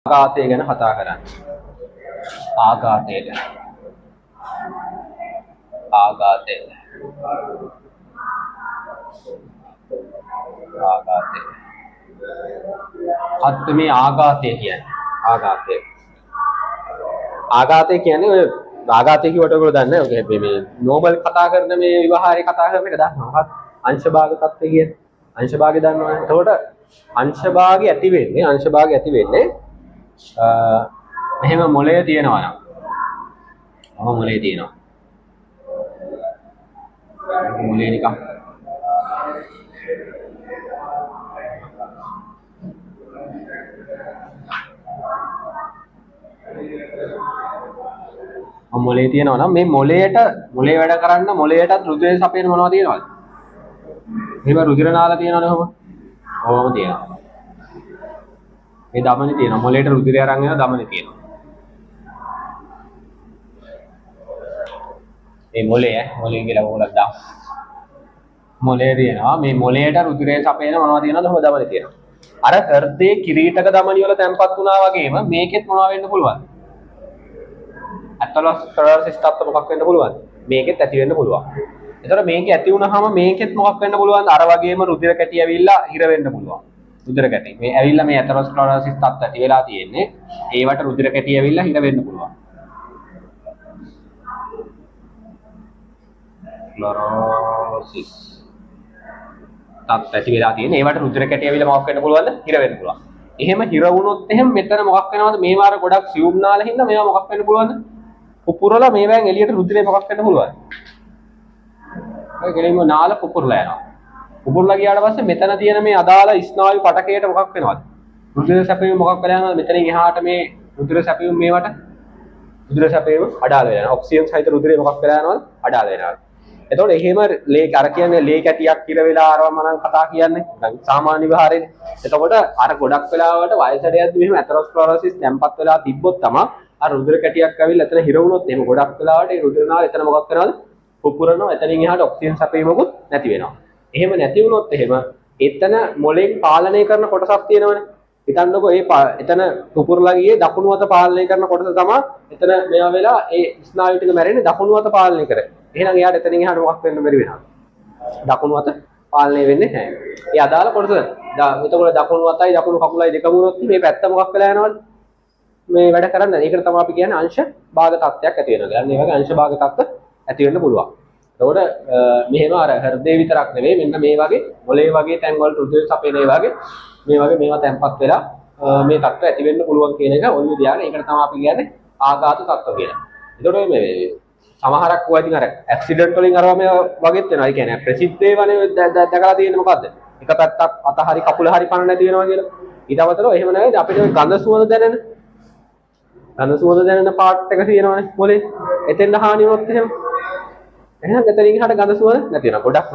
ආඝාතය ගැන කතා කරන්නේ. ආඝාතය ගැන. ආඝාතය. ආඝාතය. අත් මේ ආඝාතය කියන්නේ. ආඝාතය. ආඝාතය කියන්නේ ඔය ආඝාතය කියවට ඔයගොල්ලෝ දන්නේ නැහැ. ඔය මේ නෝබල් කතා කරන මේ විවාහාරේ කතා කරන එක දන්නවා. අංශභාග තත්ත්වය කියන්නේ. අංශභාගය දන්නවනේ. එතකොට අංශභාගය ඇති වෙන්නේ මෙහෙම මොලය තියෙනවා නම්. මොලේ තියෙනවා. මොලේ නිකන් මොලේ තියෙනවා නම් මේ මොලේ වැඩ කරන්න මොලේටත් රුධිරය සපයන මොනවද තියෙනවද? එහෙම රුධිර නාල තියෙනවනේ ඔහොම. ඔහොම තියෙනවා. මේ දමනේ තියෙනවා. මොලේට රුධිරය අරන් යන දමනේ තියෙනවා. මේ මොලේ කියලා ඕලක් දාන්න. මොලේ තියෙනවා. මේ මොලේට රුධිරය සපයන මොනවද තියෙනවද? ඔහොම දමනේ තියෙනවා. අර හෘදයේ කිරීටක දමනිය වල තැම්පත් වුණා වගේම මේකෙත් මොනවා වෙන්න පුළුවන්? ඇතලොස්ක්ලෙරොසිස් තත්ත්ව මොකක් වෙන්න පුළුවන්? මේකෙත් ඇති වෙන්න පුළුවන්. එතකොට මේක ඇති වුණාම මේකෙත් මොකක් වෙන්න පුළුවන්? අර වගේම රුධිර කැටි ඇවිල්ලා හිර වෙන්න පුළුවන්. රුධිර කැටි. මේ ඇවිල්ලා මේ ඇතලොස්ක්ලෙරොසිස් තත්ත්ව ඇති වෙලා තියෙන්නේ. ඒවට රුධිර කැටි ඇවිල්ලා හිර වෙන්න පුළුවන්. ක්ලොරොසිස් තත්ත්ව ඇති වෙලා තියෙන්නේ. ඒවට රුධිර කැටි ඇවිල්ලා මොකක් වෙන්න පුළුවන්ද? හිර වෙන්න පුළුවන්. එහෙම හිර වුණොත් එහෙම මෙතන මොකක් වෙනවද? මේ වාර ගොඩක් සියුම් නාල හින්දා මේවා මොකක් වෙන්න පුළුවන්ද? පුපුරලා මේවෙන් එළියට රුධිරේ මොකක් වෙන්න පුළුවන්? ඔය ගෙලින්ම නාල පුපුරලා යනවා. පුපුරලා ගියාට පස්සේ මෙතන තියෙන මේ අදාළ ස්නායු පටකයට මොකක් වෙනවද? රුධිර සැපයීම මොකක් වෙලා යනවද? මෙතනින් එහාට මේ රුධිර සැපයීම මේවට රුධිර සැපයීම අඩාල වෙනවා. ඔක්සිජන් සහිත රුධිරේ මොකක් වෙලා යනවද? අඩාල වෙනවා. එතකොට එහෙම ලේ අර කියන්නේ ලේ කැටියක් ඉර වෙලා ආරවම නම් කතා කියන්නේ සාමාන්‍ය විහාරේනේ. එතකොට අර ගොඩක් වෙලාවට වයසට යද්දි මෙහෙම ඇතෙරොස්ක්ලෙරොසිස් තැම්පත් වෙලා තිබ්බොත් තමයි අර රුධිර කැටියක් ඇවිල්ලා එතන හිර වුණොත් එහෙම ගොඩක් වෙලාවට ඒ රුධිර නාල එතන මොකක් වෙනවද? පුපුරනවා. එතනින් එහාට ඔක්සිජන් සැපීමකුත් නැති වෙනවා. එහෙම නැති වුණොත් එහෙම එතන මොලෙන් පාලනය කරන කොටසක් තියෙනවනේ. හිතන්නකෝ එතන පුපුරලා ගියේ දකුණු අත පාලනය කරන කොටස තමයි එතන මේවා වෙලා ඒ ස්නායු ටික මැරෙන්නේ දකුණු අත පාලනය කරේ. එහෙනම් එයාට එතනින් එහාට මොකක් වෙන්න බැරි වෙනවා. දකුණු අත පාලනය වෙන්නේ නැහැ. ඒ අදාළ කොටස එතකොට දකුණු අතයි දකුණු කකුලයි දෙකම වුණොත් මේ පැත්ත මොකක් වෙලා යනවද? මේ වැඩ කරන්නේ. ඒකට තමයි අපි කියන්නේ අංශ භාග තත්ත්වයක් ඇති වෙනවා. يعني මේ වගේ අංශ භාග තත්ත්ව ඇති වෙන්න පුළුවන්. එතකොට මෙහෙම අර හෘදේ විතරක් නෙවෙයි මෙන්න මේ වගේ මොලේ වගේ තැන් වල රුධිර සපයන මේ වගේ මේවා තැම්පත් වෙලා මේ තත්ත්ව ඇති වෙන්න පුළුවන් කියන එක ඔය විදිහට. ඒකට තමයි අපි කියන්නේ ආඝාත තත්ත්ව කියලා. එතකොට මේ සමහරක් ඔය ඉතින් අර ඇක්සිඩන්ට් වලින් අරවා මේ වගේත් වෙනවා. ඒ කියන්නේ ප්‍රසිද්ධ ඒවානේ දැකලා තියෙන්නේ මොකද්ද? එක පැත්තක් අත හරි කකුල හරි පණ නැති වෙනවා කියලා. ඊට අමතරව එහෙම නෙවෙයි අපිට ගඳ සුවඳ දැනෙන පාර්ට් එක තියෙනවානේ මොලේ. එතෙන්ද හානි වුණොත් එහෙම. එහෙනම් එතනින් එහාට ගඳ සුවඳ නැති වෙනවා. ගොඩක්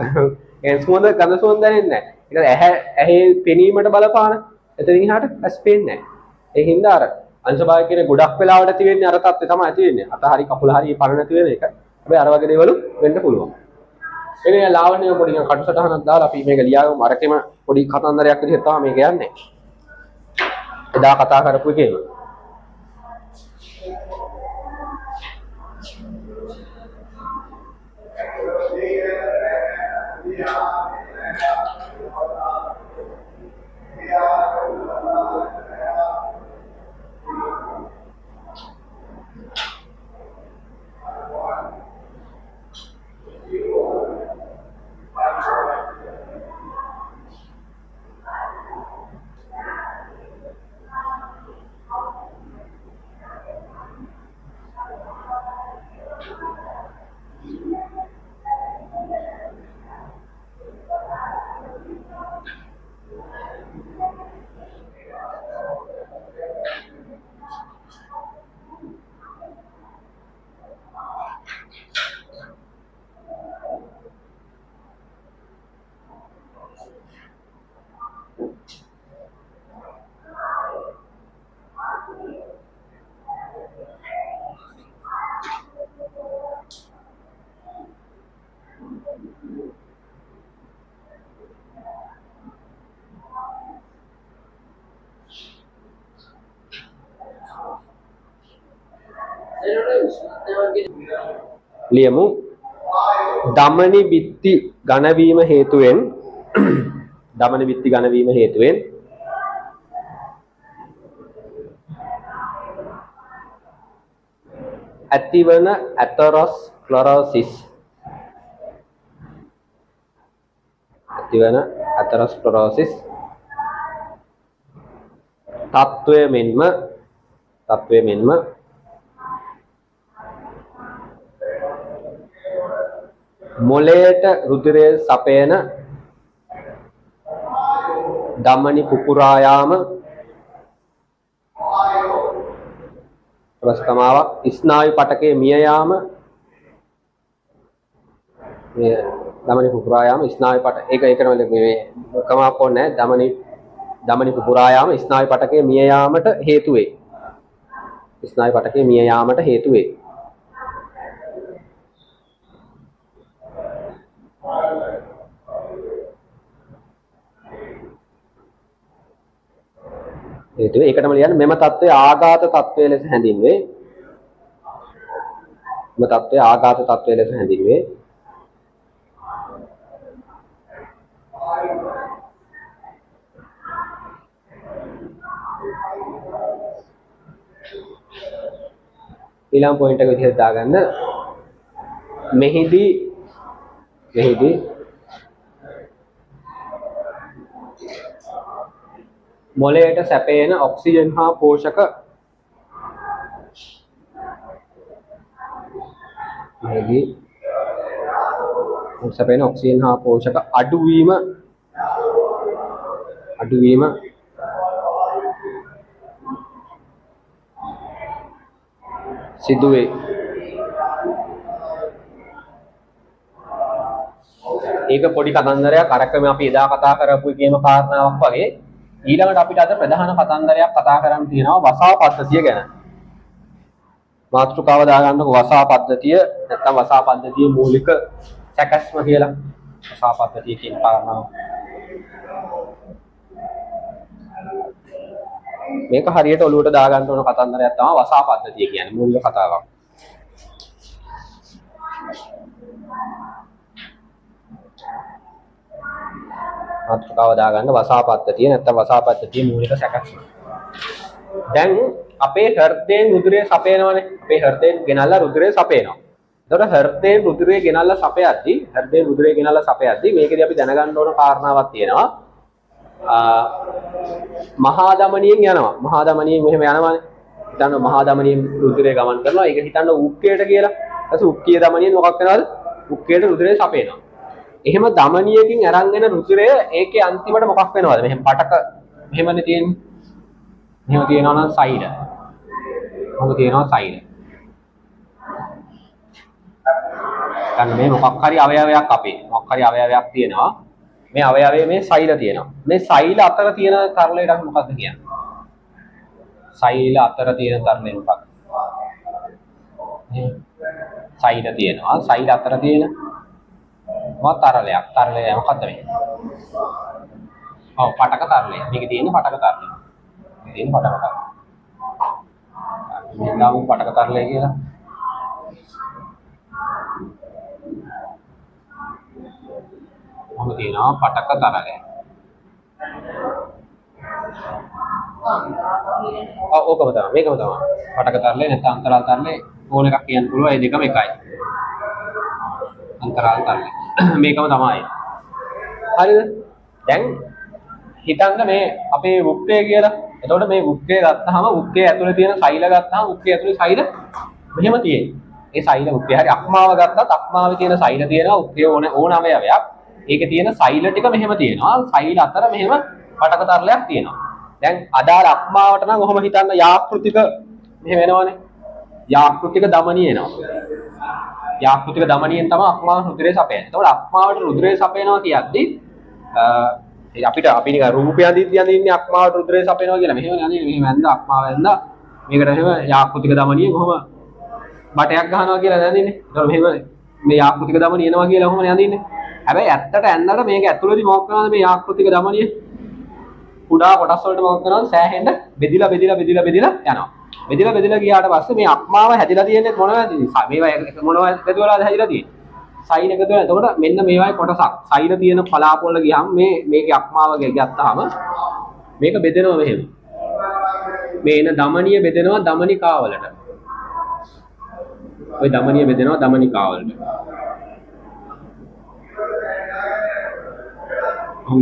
ගඳ සුවඳ දැනෙන්නේ නැහැ. ඇහි පෙනීමට බලපාන. එතනින් එහාට ඇස් පේන්නේ නැහැ. ඒ හින්දා අර අංශභාගය කියන්නේ ගොඩක් වෙලාවට ඇති වෙන්නේ අර තත්ත්වය තමයි ඇති වෙන්නේ. අත හරි කකුල හරි පණ නැති වෙන එක. හැබැයි අර වගේ දේවල් වෙන්න පුළුවන්. ඒකේ ලාවන්‍ය පොඩි කටුසටහනක් දාලා අපි මේක ලියාගමු. අරකෙම පොඩි කතන්දරයක් විදිහට තමයි මේක යන්නේ. එදා කතා කරපු එකේම. ලියමු දමනි බිත්ති ඝන වීම හේතුවෙන් දමනි බිත්ති ඝන වීම හේතුවෙන් ඇතිවන ඇතරොස්ක්ලෙරොසිස් තත්වය මෙන්ම මොළයට රුධිරය සපයන ධමනි පුපුරා යාම ප්‍රස්තමාවක් ස්නායු පටකයේ මිය යාම ධමනි පුපුරා යාම ස්නායු පට ඒකම මේ කමාවක් ඕනේ නැහැ ධමනි පුපුරා යාම ස්නායු පටකයේ මිය යාමට හේතු වේ. ස්නායු පටකයේ මිය යාමට හේතු වේ. ඒකටම ලියන්න මෙම தත්ත්වය ආඝාත தත්ත්වය ලෙස හැඳින්වේ. ඊළඟ පොයින්ට් එක විදිහට දාගන්න. මෙහිදී මොළයට සැපේන ඔක්සිජන් හා පෝෂක අඩුවීම සිදුවේ. ඒක පොඩි කතන්දරයක් අරකම අපි එදා කතා කරපු එකේම කාරණාවක් වගේ. ඊළඟට අපිට අද ප්‍රධාන කතන්දරයක් කතා කරන්න තියෙනවා වසා පද්ධතිය ගැන. මාතෘකාව දාගන්නකො වසා පද්ධතිය නැත්නම් වසා පද්ධතියේ මූලික සැකස්ම කියලා. වසා පද්ධතිය කියන කාරණාව. මේක හරියට ඔලුවට දාගන්න ඕන කතන්දරයක් තමයි වසා පද්ධතිය කියන්නේ මූලික කතාවක්. මාතෘකාව දාගන්න වසා පද්ධතිය නැත්නම් වසා පද්ධතියේ මූලික සැකස්ම. දැන් අපේ හෘදයෙන් රුධිරය සපයනවනේ. අපේ හෘදයෙන් ගෙනල්ලා රුධිරය සපයනවා. එතකොට හෘදයෙන් රුධිරය ගෙනල්ලා සපයද්දී මේකදී අපි දැනගන්න ඕන කාරණාවක් තියෙනවා. මහා ධමනියෙන් යනවා. මහා ධමනියෙන් මෙහෙම යනවානේ. හිතන්න මහා ධමනියෙන් රුධිරය ගමන් කරනවා. ඒක හිතන්න උක්කයට කියලා. ඊට උක්කිය ධමනියෙන් මොකක් වෙනවද? උක්කයට රුධිරය සපයනවා. එහෙම ධමනියකින් අරන් එන රුධිරය ඒකේ අන්තිමට මොකක් වෙනවද? මෙහෙම පටක මෙහෙමනේ තියෙන්නේ. මෙහෙම තියෙනවා නම් සෛල. දැන් මේ මොකක් හරි අවයවයක් තියෙනවා. මේ අවයවයේ මේ සෛල තියෙනවා. මේ සෛල අතර තියෙන තරලයට අපි මොකක්ද කියන්නේ? සෛල අතර තියෙන තරලය මොකක්ද? සෛල තියෙනවා. සෛල අතර තියෙන තරලයක්. තරලය මොකක්ද මේ? ඔව් පටක තරලය. මේකේ තියෙන පටක තරලය. මේක නම් පටක තරලය කියලා. මොකද තියෙනවා පටක තරලය. ඕකම තමයි. මේකම තමයි. පටක තරලය නැත්නම් අන්තරාල තරලය ඕන එකක් කියන්න පුළුවන්. ඒ දෙකම එකයි. අන්තරාල තරලය. මේකම තමයි. හරිද? දැන් හිතන්න මේ අපේ වෘක්කය කියලා. එතකොට මේ වෘක්කය ගත්තාම වෘක්කයේ ඇතුලේ තියෙන සෛල ගත්තාම වෘක්කයේ ඇතුලේ සෛල මෙහෙම තියෙන්නේ. ඒ සෛල වෘක්කය හරි අක්මාව ගත්තත් අක්මාවේ තියෙන සෛල තියෙනවා. වෘක්කයේ ඕන අවයවයක්. ඒකේ තියෙන සෛල ටික මෙහෙම තියෙනවා. සෛල අතර මෙහෙම පටක තරලයක් තියෙනවා. දැන් අදාළ අක්මාවට නම් ඔහොම හිතන්න යාකෘතික මෙහෙම වෙනවනේ. යාකෘතික ධමනිය එනවා. යාකෘතික ධමනියෙන් තමයි අක්මාව රුධිරය සපයන්නේ. එතකොට අක්මාවට රුධිරය සපයනවා කියද්දී අපි නිකන් රූපය අඳින්නේ අක්මාවට රුධිරය සපයනවා කියලා. මෙහෙම අඳින්නේ මෙහෙම ඇඳ අක්මාව ඇඳ මේකට මෙහෙම යාකෘතික ධමනිය කොහොම බටයක් ගහනවා කියලා නෑදින්නේ. ඒතකොට මෙහෙම මේ යාකෘතික ධමනිය එනවා කියලා කොහොමද අඳින්නේ? හැබැයි ඇත්තට ඇන්නට මේක ඇතුළේදී මොකක් කරනවද මේ යාකෘතික ධමනිය? කුඩා කොටස් වලට මොකක් කරනවද? සෑහෙන්න බෙදිලා යනවා. බෙදලා ගියාට පස්සේ මේ අක්මාව හැදිලා තියෙන්නේ මොනවද? මේවා මොනවද බෙදවලාද හැදිලා තියෙන්නේ? සයින් එකතු වෙනවා. එතකොට මෙන්න මේවායි කොටසක්. සයින තියෙන පලාපොළ ගියාම මේකේ අක්මාව ගත්තාම මේක බෙදෙනවා මෙහෙම. මේ එන දමනිය බෙදෙනවා දමනිකාවලට. ඔය දමනිය බෙදෙනවා දමනිකාවලට.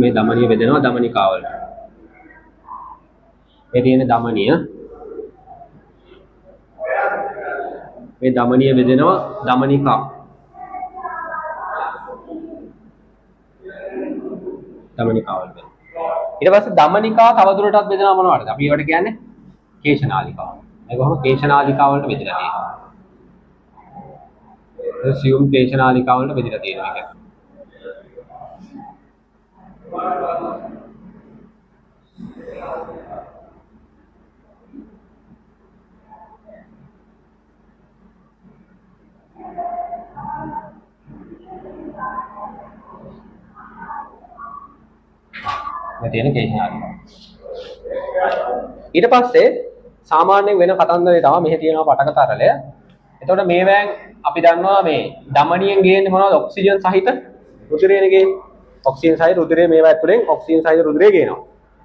මේ දමනිය බෙදෙනවා දමනිකාවලට. මේ තියෙන දමනිය මේ දමනිය බෙදෙනවා දමනිකා. දමනිකාවලට. ඊට පස්සේ දමනිකා තවදුරටත් බෙදෙනවා මොනවටද? අපි ඒවට කියන්නේ කේශනාලිකාව. මේක කොහොම කේශනාලිකාව වලට බෙදලා තියෙනවා. සියුම් කේශනාලිකාව වලට බෙදලා තියෙනවා මේක. තියෙන කේශනාලිකාව. ඊට පස්සේ සාමාන්‍යයෙන් වෙන කතන්දරේ තමයි මෙහි තියෙනවා පටක තරලය. එතකොට මේවෙන් අපි දන්නවා මේ දමනියෙන් ගේන්නේ මොනවද? ඔක්සිජන් සහිත රුධිරයනේ ගේන්නේ. ඔක්සිජන් සහිත රුධිරය මේවා ඇතුලෙන් ඔක්සිජන් සහිත රුධිරය ගේනවා.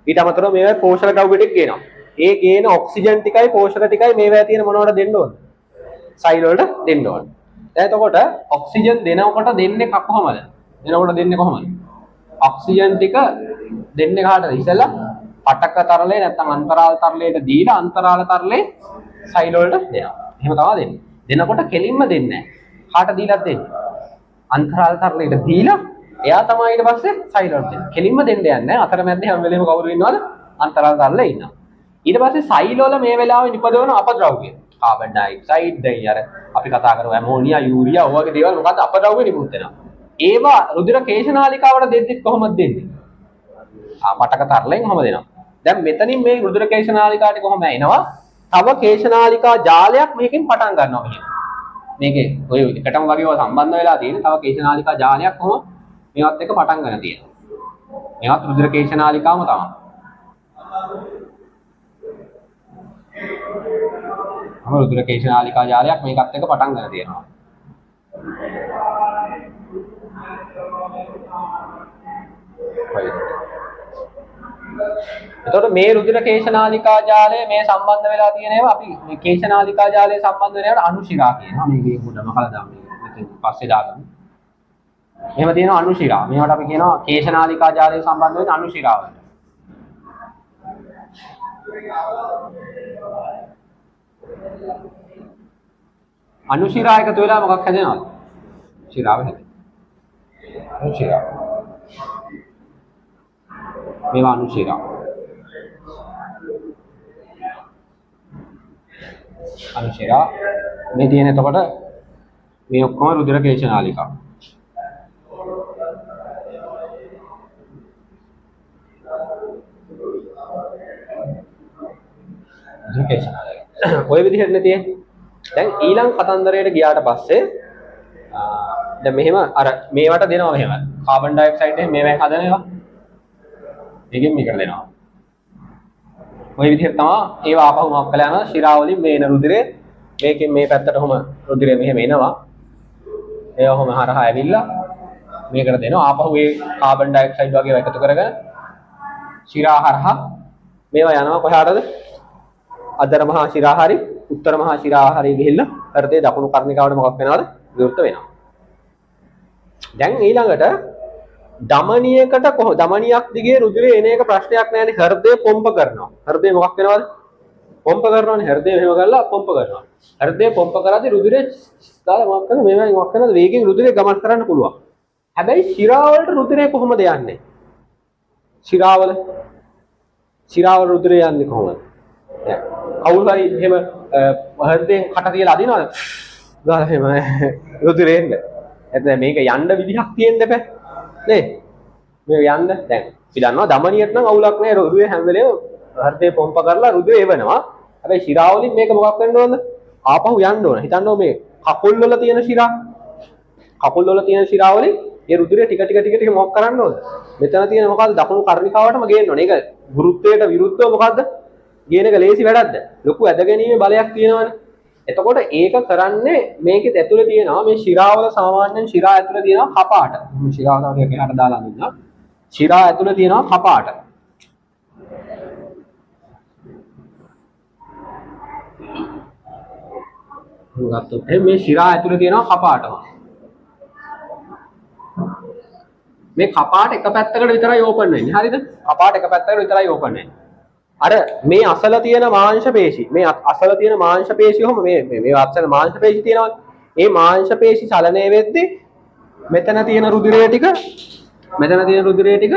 ඊට අමතරව මේවා පෝෂක ද්‍රව්‍ය ටික ගේනවා. ඒ ගේන ඔක්සිජන් ටිකයි පෝෂක ටිකයි මේවා තියෙන මොනවද දෙන්න ඕන? සෛල වලට දෙන්න ඕන. එතකොට ඔක්සිජන් දෙනකොට දෙන්නේ කොහොමද? දෙනකොට දෙන්නේ කොහොමද? ඔක්සිජන් ටික දෙන්නේ කාටද? ඉතලා පටක තරලේ නැත්නම් අන්තරාල තරලයට දීලා අන්තරාල තරලේ සෛල වලට දෙනවා. එහෙම තමයි දෙන්නේ. දෙනකොට කෙලින්ම දෙන්නේ නැහැ. කාට දීලාද දෙන්නේ? අන්තරාල තරලයට දීලා එයා තමයි ඊට පස්සේ සෛල වලට දෙන්නේ. කෙලින්ම දෙන්න යන්නේ නැහැ. අතරමැද්දේ හැම වෙලේම කවුරු ඉන්නවද? අන්තරාල තරලේ ඉන්නවා. ඊට පස්සේ සෛල වල මේ වෙලාවේ නිපදවන අපද්‍රව්‍ය. කාබන් ඩයොක්සයිඩ් දැන් අර අපි කතා කරමු ඇමෝනියා යූරියා ඔය වගේ දේවල් මොකද්ද අපද්‍රව්‍ය නිකුත් වෙනවා. ඒවා රුධිර කේශනාලිකාවට දෙද්දිත් කොහොමද දෙන්නේ? පටක තරලෙන් කොහොම දෙනවා. දැන් මෙතනින් මේ රුධිර කේශනාලිකාට කොහොම එනවා? තව කේශනාලිකා ජාලයක් මේකෙන් පටන් ගන්නවා මෙහෙම. මේකේ ඔය එකටම වගේව සම්බන්ධ වෙලා තියෙන තව කේශනාලිකා ජාලයක් කොහොම මේවත් එක පටන් ගන්න තියෙනවා. මේවත් රුධිර කේශනාලිකාවම තමයි. රුධිර කේශනාලිකා ජාලයක් මේකත් එක පටන් ගන්න තියෙනවා. එතකොට මේ රුධිර කේශනාලිකා ජාලය මේ සම්බන්ධ වෙලා තියෙන ඒවා අපි මේ කේශනාලිකා ජාලය සම්බන්ධ වෙන ඒවාට අනුශිරා කියනවා. මේකේ පොඩ්ඩක් මකලා දාමු. මෙතන පස්සේ දාගමු. එහෙම තියෙනවා අනුශිරා. මේවට අපි කියනවා කේශනාලිකා ජාලය සම්බන්ධ වෙන අනුශිරාව. අනුශිරා එකතු වෙලා මොකක් හැදෙනවද? ශිරාව හැදෙනවා. අනුශිරා. මේවා අනුශිරා. අනුශිරා මේ තියෙන එතකොට මේ ඔක්කොම රුධිර කේශනාලිකා. ඔය විදිහට නේ තියෙන්නේ. දැන් ඊළඟ කතන්දරයට ගියාට පස්සේ දැන් මෙහෙම අර මේවට දෙනවා මෙහෙම. කාබන් ඩයොක්සයිඩ් එක මේවෙන් හදන ඒවා. මේකෙන් මේකට දෙනවා. ඔය විදිහට තමයි ඒවා ආපහු මොකක් කළා යනවා ශිරාවලින් මේ එන රුධිරේ මේකෙන් මේ පැත්තට කොහම රුධිරය මෙහෙම එනවා. ඒවා කොහම හරහා ඇවිල්ලා මේකට දෙනවා. ආපහු ඒ කාබන් ඩයොක්සයිඩ් වගේ ඒවා එකතු කරගෙන ශිරා හරහා මේවා යනවා කොහාටද? අදර මහා ශිරාහාරි උත්තර මහා ශිරාහාරි ගිහිල්ලා හෘදේ දකුණු කර්ණිකාවට මොකක් වෙනවද? විවෘත වෙනවා. දැන් ඊළඟට දමනියකට කොහොම දමනියක් දිගේ රුධිරය එන එක ප්‍රශ්නයක් නෑනේ. හෘදේ පොම්ප කරනවා. හෘදේ මොකක් වෙනවද? පොම්ප කරනවානේ. හෘදේ මෙහෙම කරලා පොම්ප කරනවා. හෘදේ පොම්ප කරද්දී රුධිරේ දාලා මොකක් කරන මේවෙන් මොකක් වෙනවද? වේගෙන් රුධිරය ගමන් කරන්න පුළුවන්. හැබැයි ශිරාවලට රුධිරය කොහොමද යන්නේ? ශිරාවල රුධිරය යන්නේ කොහොමද? කවුරු හරි එහෙම හෘදයෙන් කට තියලා අදිනවද? ගාලා එහෙම රුධිරය එන්නේ. එතන මේක යන්න විදිහක් තියෙන්න බෑ. නේ? මේ යන්න දැන් අපි දන්නවා දමනියට නම් අවුලක් නෑ. රුධිරය හැම වෙලේම හෘදේ පොම්ප කරලා රුධිරය එවනවා. හැබැයි ශිරාවලින් මේක මොකක් වෙන්න ඕනද? ආපහු යන්න ඕන. හිතන්න මේ කකුල් වල තියෙන ශිරා. කකුල් වල තියෙන ශිරාවලින් ඒ රුධිරය ටික ටික මොකක් කරන්න ඕනද? මෙතන තියෙන මොකද්ද? දකුණු කර්ණිකාවටම ගේන්න ඕනේ. ඒක ගුරුත්වයට විරුද්ධව මොකද්ද? ගේන එක ලේසි වැඩක්ද? ලොකු ඇදගැනීමේ බලයක් තියෙනවනේ. එතකොට ඒක කරන්නේ මේකෙත් ඇතුලේ තියෙනවා මේ ශිරාවල සාමාන්‍යයෙන් ශිරා ඇතුලේ තියෙනවා කපාට. මේ ශිරාව තමයි එහාට දාලා අඳිනවා. ශිරා ඇතුලේ තියෙනවා කපාට. ගත්තොත් මේ ශිරා ඇතුලේ තියෙනවා කපාටම. මේ කපාට එක පැත්තකට විතරයි ඕපන් වෙන්නේ. හරිද? කපාට එක පැත්තකට විතරයි ඕපන් වෙන්නේ. අර මේ අසල තියෙන මාංශ පේශි මේ අසල තියෙන මාංශ පේශි කොහොම මේ අසල මාංශ පේශි තියෙනවා. මේ මාංශ පේශි චලනය වෙද්දී මෙතන තියෙන රුධිරය ටික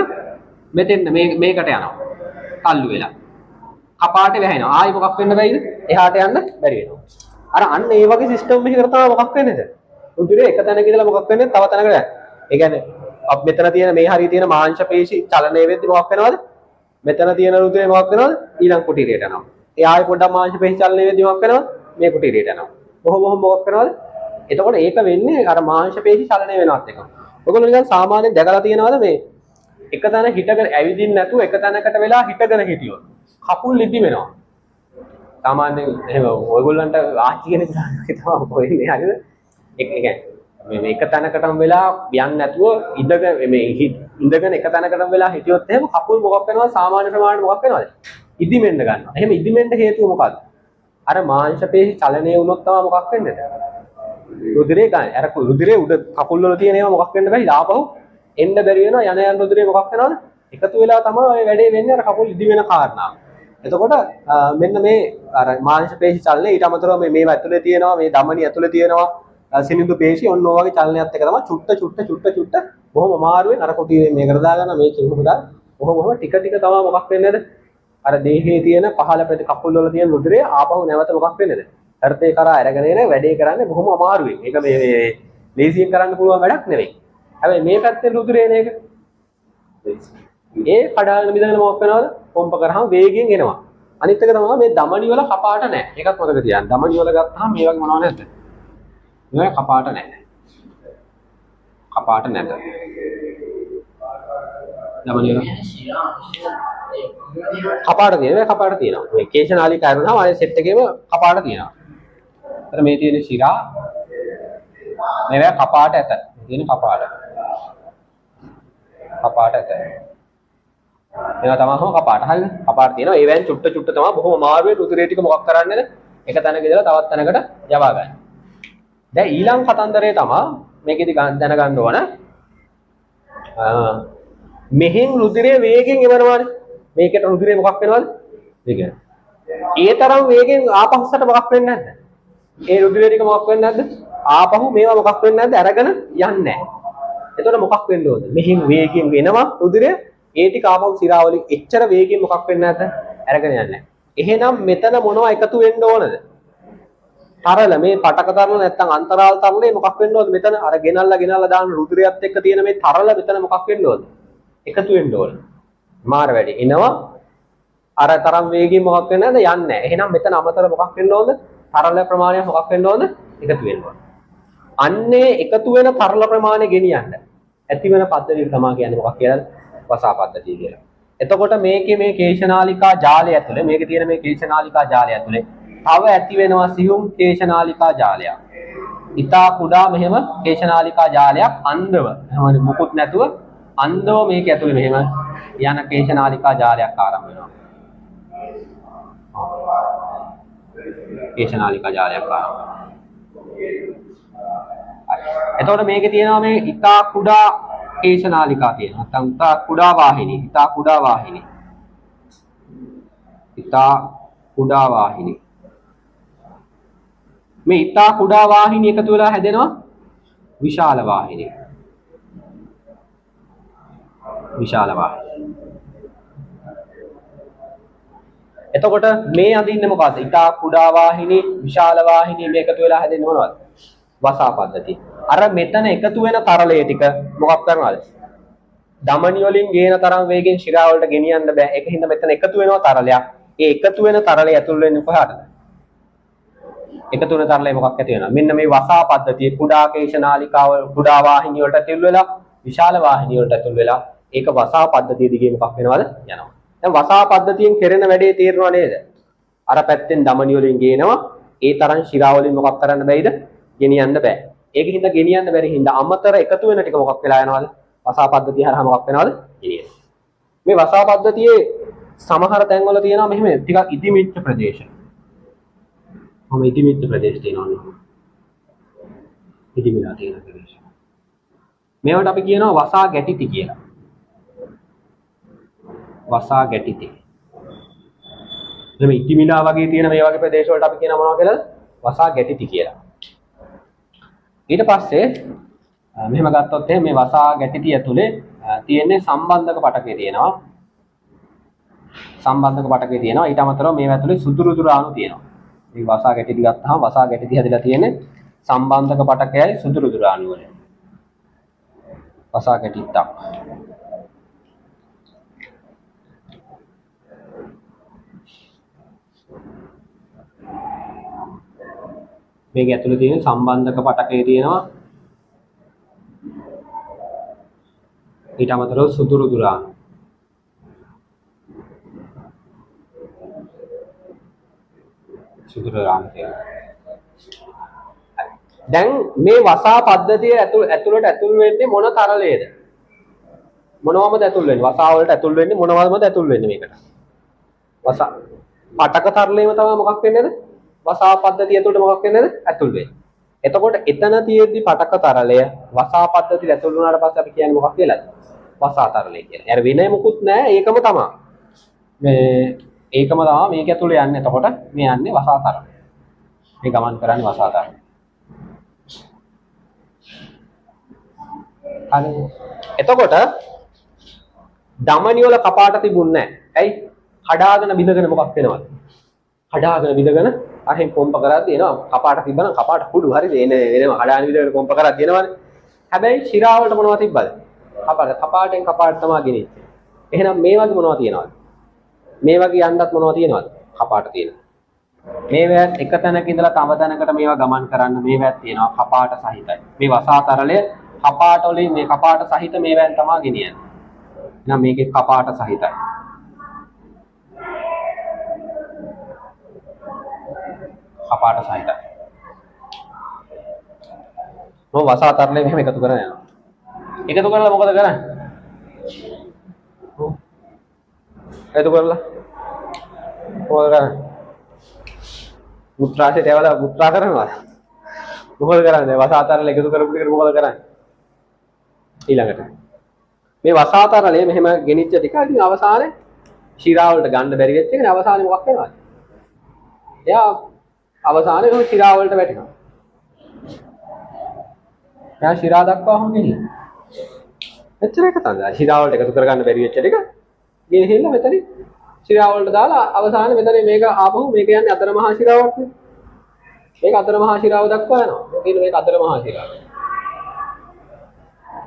මෙතෙන් මේකට යනවා. තල්ලු වෙලා. කපාටේ වැහෙනවා. ආයි මොකක් වෙන්න බැයිද? එහාට යන්න බැරි වෙනවා. අර අන්න ඒ වගේ සිස්ටම් එකකට තමයි මොකක් වෙන්නේද? රුධිරය එක තැනක ඉඳලා මොකක් වෙන්නේ? තව තැනකට යනවා. ඒ කියන්නේ මෙතන තියෙන මේ හරිය තියෙන මාංශ පේශි චලනය වෙද්දී මොකක් වෙනවද? මෙතන තියෙන රුධිරය මොකක් වෙනවද? ඊළඟ කුටීරයට යනවා. ඒ ආයෙ පොඩ්ඩක් මාංශ පේශි චලනය වෙද්දී මොකක් වෙනවද? මේ කුටීරයට යනවා. බොහොම මොකක් වෙනවද? එතකොට ඒක වෙන්නේ අර මාංශ පේශි චලනය වෙනවත් එක. ඔයගොල්ලෝ නිකන් සාමාන්‍යයෙන් දැකලා තියෙනවද මේ එක තැන හිටගෙන ඇවිදින්න නැතුව එක තැනකට වෙලා හිටගෙන හිටියොත් කකුල් ලිද්දි වෙනවා. සාමාන්‍යයෙන් එහෙම ඔයගොල්ලන්ට ආච්චි කෙනෙක් තමයි කොහෙන්නේ හරිද? ඒ කියන්නේ මේ එක තැනකටම වෙලා යන්නේ නැතුව ඉඳගෙන එක තැනකටම වෙලා හිටියොත් එහෙම කකුල් මොකක් වෙනවද? සාමාන්‍ය ප්‍රමාණයට මොකක් වෙනවද? ඉදිමෙන්න ගන්නවා. එහෙම ඉදිමෙන්න හේතුව මොකක්ද? අර මාංශ පේශි චලනය වුණොත් තමයි මොකක් වෙන්නේද? රුධිරේ ගන්න. අර රුධිරේ උඩ කකුල් වල තියෙන ඒවා මොකක් වෙන්න බැරිද? ආපහු එන්න බැරි වෙනවා. යන රුධිරේ මොකක් වෙනවද? එකතු වෙලා තමයි ඔය වැඩේ වෙන්නේ අර කකුල් ඉදි වෙන කාරණාව. එතකොට මෙන්න මේ අර මාංශ පේශි චලනය ඊට අමතරව මේවා ඇතුලේ තියෙනවා මේ ධමනි ඇතුලේ තියෙනවා සිනිඳු පේශි ඔන්න ඔය වගේ චලනයත් එක තමයි චුට්ට බොහොම අමාරුවෙන් අර කොටියේ මේකට දාගන්න මේක උහුම දාන බොහොම ටික තමයි මොකක් වෙන්නේද අර දේහයේ තියෙන පහළ පැති කකුල් වල තියෙන රුධිරය ආපහු නැවත මොකක් වෙන්නේද හෘදේ කරා අරගෙන එන වැඩේ කරන්නේ බොහොම අමාරුවෙන් මේක මේ ලේසියෙන් කරන්න පුළුවන් වැඩක් නෙවෙයි හැබැයි මේ පැත්තේ රුධිරය එන එක ඒ කඩාගෙන මිදගෙන මොකක් වෙනවද පොම්ප කරාම වේගයෙන් එනවා අනිත් එක තමයි මේ ධමනි වල කපාට නැහැ ඒකත් මතක තියාගන්න ධමනි වල ගත්තාම මේ වගේ මොනව නැද්ද මේ කපාට නැහැ කපාට නැත ධමනි වල කපාට තියෙනවා මේ කේශනාලිකා කරනවා අය සෙට් එකේම කපාට තියෙනවා අර මේ තියෙන ශිරා මේවා කපාට ඇත තියෙන කපාට ඇත මේවා තමයි කපාට හරිද කපාට තියෙනවා ඒ වෑන් චුට්ට තමයි බොහොම අමාරුවේ රුධිරය ටික මොකක් කරන්නේද එක තැනක ඉඳලා තවත් තැනකට යවා ගන්න දැන් ඊළඟ කතන්දරේ තමයි මේකෙදි දැනගන්න ඕන මෙහෙන් රුධිරය වේගෙන් එවනවානේ මේකට රුධිරය මොකක් වෙනවද වේගය ඒ තරම් වේගෙන් ආපස්සට මොකක් වෙන්නේ නැද්ද ඒ රුධිරය ටික මොකක් වෙන්නේ නැද්ද ආපහු මේවා මොකක් වෙන්නේ නැද්ද අරගෙන යන්නේ නැහැ එතකොට මොකක් වෙන්න ඕනද මෙහෙන් වේගෙන් එනවා රුධිරය ඒ ටික ආපහු සිරාවලින් එච්චර වේගෙන් මොකක් වෙන්නේ නැද්ද අරගෙන යන්නේ නැහැ එහෙනම් මෙතන මොනවා එකතු වෙන්න ඕනද තරල මේ පටක තරල නැත්නම් අන්තරාල තරලේ මොකක් වෙන්න ඕනද මෙතන අර ගෙනල්ලා දාන රුධිරයත් එක්ක තියෙන මේ තරල මෙතන මොකක් වෙන්න ඕනද එකතු වෙන්න ඕන මාර වැඩි එනවා අර තරම් වේගයෙන් මොකක් වෙන්නේ නැද්ද යන්නේ නැහැ එහෙනම් මෙතන අමතර මොකක් වෙන්න ඕනද තරල ප්‍රමාණය මොකක් වෙන්න ඕනද එකතු වෙන්න ඕන අන්නේ එකතු වෙන තරල ප්‍රමාණය ගෙනියන්න ඇති වෙන පද්ධතිය තමයි කියන්නේ මොකක් කියලාද වසා පද්ධතිය කියලා එතකොට මේකේ මේ කේශනාලිකා ජාලය ඇතුලේ මේකේ තියෙන මේ කේශනාලිකා ජාලය ඇතුලේ තව ඇති වෙනවා සියුම් කේශනාලිකා ජාලයක්. ඊටා කුඩා මෙහෙම කේශනාලිකා ජාලයක් අන්ධව. එහෙනම් මුකුත් නැතුව අන්ධව මේක ඇතුලේ මෙහෙම යන කේශනාලිකා ජාලයක් ආරම්භ වෙනවා. කේශනාලිකා ජාලයක් ආරම්භ වෙනවා. එතකොට මේකේ තියෙනවා මේ ඊටා කුඩා කේශනාලිකා තියෙනවා. නැත්නම් ඊටා කුඩා වාහිනී. ඊටා කුඩා වාහිනී. මේ ඊටා කුඩා වාහිනිය එකතු වෙලා හැදෙනවා විශාල වාහිනිය. එතකොට මේ අඳින්නේ මොකද්ද? ඊටා කුඩා වාහිනිය, විශාල වාහිනිය මේ එකතු වෙලා හැදෙන්නේ මොනවද? වසා පද්ධතිය. අර මෙතන එකතු වෙන තරලය ටික මොකක් කරනවද? ධමනි වලින් ගේන තරම් වේගෙන් ශිරා වලට ගෙනියන්න බෑ. ඒකින්ද මෙතන එකතු වෙනවා තරලයක්. ඒ එකතු වෙන තරලය ඇතුල් වෙන්නේ කොහාටද? එකතු වෙන තරලය මොකක් ඇති වෙනවා මෙන්න මේ වසා පද්ධතිය කුඩා කේශනාලිකාව කුඩා වාහිනිය වලට ඇතුල් වෙලා විශාල වාහිනිය වලට ඇතුල් වෙලා ඒක වසා පද්ධතිය දිගේ මොකක් වෙනවද යනවා දැන් වසා පද්ධතියෙන් කෙරෙන වැඩේ තේරෙනව නේද අර පැත්තෙන් ධමනිය වලින් ගේනවා. ඒ තරම් ශිරා වලින් මොකක් කරන්න බැයිද? ගෙනියන්න බෑ. ඒකින්ද ගෙනියන්න බැරි හින්දා අමතර එකතු වෙන ටික මොකක් වෙලා යනවද? වසා පද්ධතිය හරහා මොකක් වෙනවද? ගෙනියනවා. මේ වසා පද්ධතියේ සමහර තැන්වල තියෙනවා මෙහෙම ටිකක් ඉදිමිච්ච ප්‍රදේශ. මොම ඉදිමිච්ච ප්‍රදේශ තියෙනවා. ඉදිමිලා තියෙන ප්‍රදේශ. මේවට අපි කියනවා වසා ගැටිති කියලා. වසා ගැටිති. මේ ඉදිමිලා වගේ තියෙන මේ වගේ ප්‍රදේශ වලට අපි කියනවා මොනවද කියලාද? වසා ගැටිති කියලා. ඊට පස්සේ මෙහෙම ගත්තොත් මේ වසා ගැටිති ඇතුලේ තියෙන්නේ සම්බන්ධක පටකේ තියෙනවා. සම්බන්ධක පටකේ තියෙනවා. ඊට අමතරව මේවා ඇතුලේ සුදුරුදුරු අණු තියෙනවා. මේ වසා ගැටිති ගත්තාම වසා ගැටිති හැදිලා තියෙන්නේ සම්බන්ධක පටකයයි සුදුරුදුරු අණු වලින්. වසා ගැටිත්තක්. මේක ඇතුලේ තියෙන සම්බන්ධක පටකේ තියෙනවා. ඊට අමතරව සුදුරුදුරු අණු. දැන් මේ වසා පද්ධතිය ඇතුළට ඇතුල් වෙන්නේ මොන තරලයේද? මොනවමද ඇතුල් වෙන්නේ? වසා වලට ඇතුල් වෙන්නේ මොනවමද ඇතුල් වෙන්නේ මේකට? වසා පටක තරලයේම තමයි මොකක් වෙන්නේද? වසා පද්ධතිය ඇතුළට මොකක් වෙන්නේද? ඇතුල් වෙන්නේ. එතකොට එතන තියෙද්දි පටක තරලය වසා පද්ධතියට ඇතුල් වුණාට පස්සේ අපි කියන්නේ මොකක් කියලාද? වසා තරලය කියලා. යාර වෙන මොකුත් නැහැ. ඒකම තමයි. ඒකම තමයි මේක ඇතුළේ යන්නේ. එතකොට මේ යන්නේ වසා තරලය. මේ ගමන් කරන්නේ වසා තරලය. හරි. එතකොට ධමනිය වල කපාට තිබුණේ නැහැ. ඇයි? කඩාගෙන බිඳගෙන මොකක් වෙනවද? කඩාගෙන බිඳගෙන අරෙන් පොම්ප කරද්දී එනවා කපාට තිබ්බනම් කපාට කුඩු හරිද? එනවා කඩාගෙන බිඳගෙන පොම්ප කරද්දී එනවනේ. හැබැයි ශිරා වලට මොනවද තිබ්බද? කපාටෙන් කපාට තමයි ගෙනිච්චේ. එහෙනම් මේ වගේ මොනවද තියනවද? මේ වගේ යන්නත් මොනවද තියනවද? කපාට තියෙනවා. මේවත් එක තැනක ඉඳලා තව තැනකට මේවා ගමන් කරන්න මේවත් තියෙනවා කපාට සහිතයි. මේ වසා තරලය කපාට වලින් මේ කපාට සහිත මේවෙන් තමයි ගෙනියන්නේ. එහෙනම් මේකේ කපාට සහිතයි. කපාට සහිතයි. මොන වසා තරලය මෙහෙම එකතු කරගෙන යනවා. එකතු කරලා මොකද කරන්නේ? එකතු කරලා මොකද කරන්නේ? මුත්‍රාශය තේවලා මුත්‍රා කරනවා. මොකද කරන්නේ? වසා තරලය එකතු කරපු ටිකට මොකද කරන්නේ? ඊළඟට මේ වසා තරලය මෙහෙම ගෙනිච්ච ටික ඉතින් අවසානයේ ශිරා වලට ගන්න බැරි වෙච්ච එකනේ අවසානයේ මොකක් වෙනවද? එයා අවසානයේ ඔය ශිරා වලට වැටෙනවා. එයා ශිරා දක්වා හොන්නේ. එච්චර එක තමයි. ශිරා වලට එකතු කරගන්න බැරි වෙච්ච ටික ගෙනහිල්ලා මෙතන ශිරා වලට දාලා අවසානයේ මෙතන මේක ආපහු මේක යන්නේ අතර මහා ශිරාවක් නේ. මේක අතර මහා ශිරාව දක්වා යනවා. මොකද මේක අතර මහා ශිරාව.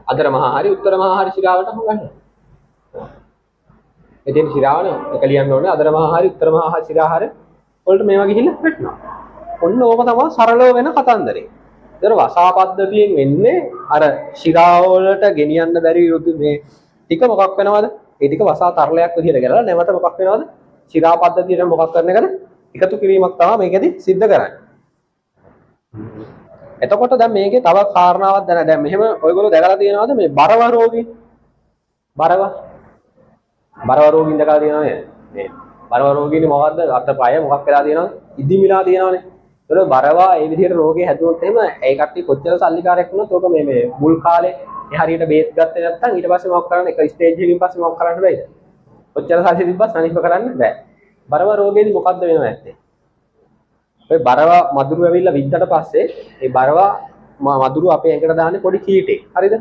අතර මහා හරි උත්තර මහා හරි ශිරාවටම ගන්නවා. එතෙන් ශිරාවන එක ලියන්න ඕනේ අතර මහා හරි උත්තර මහා හරි ශිරා හරි වලට මේවා ගිහිල්ලා වැටෙනවා. ඔන්න ඕක තමයි සරලව වෙන කතන්දරේ. ඒතර වසා පද්ධතියෙන් වෙන්නේ අර ශිරාව වලට ගෙනියන්න බැරි මේ ටික මොකක් වෙනවද? ඒ ටික වසා තරලයක් විදිහට කරලා නැවත මොකක් වෙනවද? ශිරා පද්ධතියට මොකක් කරන එකද? එකතු කිරීමක් තමයි මේකෙදි සිද්ධ කරන්නේ. එතකොට දැන් මේකේ තව කාරණාවක් දැන් මෙහෙම ඔයගොල්ලෝ දැකලා තියෙනවද මේ බරව රෝගී? බරව රෝගීන් දැකලා තියෙනවද? මේ බරව රෝගීනේ මොකද්ද? අත පය මොකක් වෙලා තියෙනවද? ඉදිමිලා තියෙනවනේ. ඒතකොට බරවා ඒ විදිහට රෝගේ හැදුනොත් එහෙම ඒ කට්ටිය කොච්චර සල්ලිකාරයක් වුණත් ඕක මේ මුල් කාලේ ඒ හරියට බේත් ගත්තේ නැත්නම් ඊට පස්සේ මොකක් කරන්න එක ස්ටේජ් එකකින් පස්සේ මොකක් කරන්න බැයිද? කොච්චර සල්ලි තිබ්බත් සනීප කරන්න බෑ. බරව රෝගයේදී මොකද්ද වෙනව නැත්තේ? ඔය බරවා මදුරු ඇවිල්ලා විද්දට පස්සේ ඒ බරවා මදුරු අපේ ඇඟට දාන්නේ පොඩි කීටෙක්. හරිද?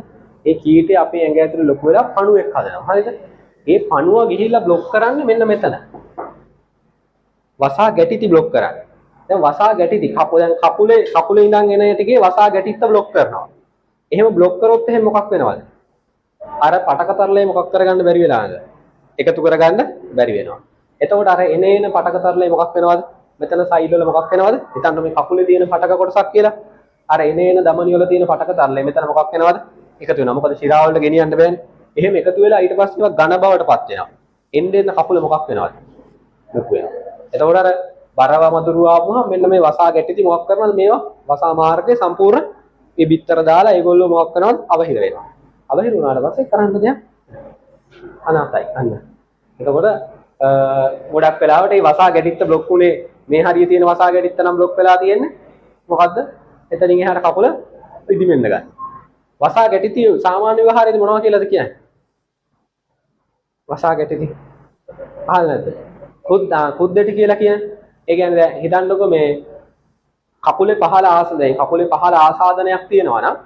ඒ කීටේ අපේ ඇඟ ඇතුලේ ලොකු වෙලා පණුවෙක් හදනවා. හරිද? ඒ පණුව ගිහිල්ලා બ્લોක් කරන්නේ මෙන්න මෙතන. වසා ගැටිති બ્લોක් කරන්නේ. දැන් වසා ගැටිති කකුලේ ඉඳන් එන ටිකේ වසා ගැටිත්ත બ્લોක් කරනවා. එහෙම બ્લોක් කරොත් එහෙම මොකක් වෙනවද? අර පටක තරලේ මොකක් කරගන්න බැරි වෙලාද? එකතු කරගන්න බැරි වෙනවා. එතකොට අර එන පටක තරලේ මොකක් වෙනවද? මෙතන සයිඩ් වල මොකක් වෙනවද? හිතන්න මේ කකුලේ තියෙන පටක කොටසක් කියලා. අර එන දමනිය වල තියෙන පටක තරලේ මෙතන මොකක් වෙනවද? එකතු වෙනවා. මොකද ශිරා වලට ගෙනියන්න බෑනේ. එහෙම එකතු වෙලා ඊට පස්සේ ඒවා ඝන බවටපත් වෙනවා. එන්න කකුල මොකක් වෙනවද? ලොකු වෙනවා. එතකොට අර බරව මදුරු ආවම මෙන්න මේ වසා ගැටිති මොකක් කරනවද මේවා වසා මාර්ගයේ සම්පූර්ණ මේ බිත්තර දාලා ඒගොල්ලෝ මොකක් කරනවද අවහිර වෙනවා. අවහිර වුණාට පස්සේ කරන්න දෙයක් අනාතයි අන්න. එතකොට ගොඩක් වෙලාවට මේ වසා ගැටිත්ත බ්ලොක් උනේ මේ හරිය තියෙන වසා ගැටිත්ත නම් බ්ලොක් වෙලා තියෙන්නේ. මොකද්ද? එතනින් එහාට කකුල ඉදිමෙන්න ගන්න. වසා ගැටිති සාමාන්‍ය ව්‍යවහාරයේදී මොනවා කියලාද කියන්නේ? වසා ගැටිති. අහලා නැද්ද? කුද්දටි කියලා කියන්නේ. ඒ කියන්නේ දැන් හිතන්නකෝ මේ කකුලේ පහළ ආසාදයෙන් කකුලේ පහළ ආසාදනයක් තියෙනවා නම්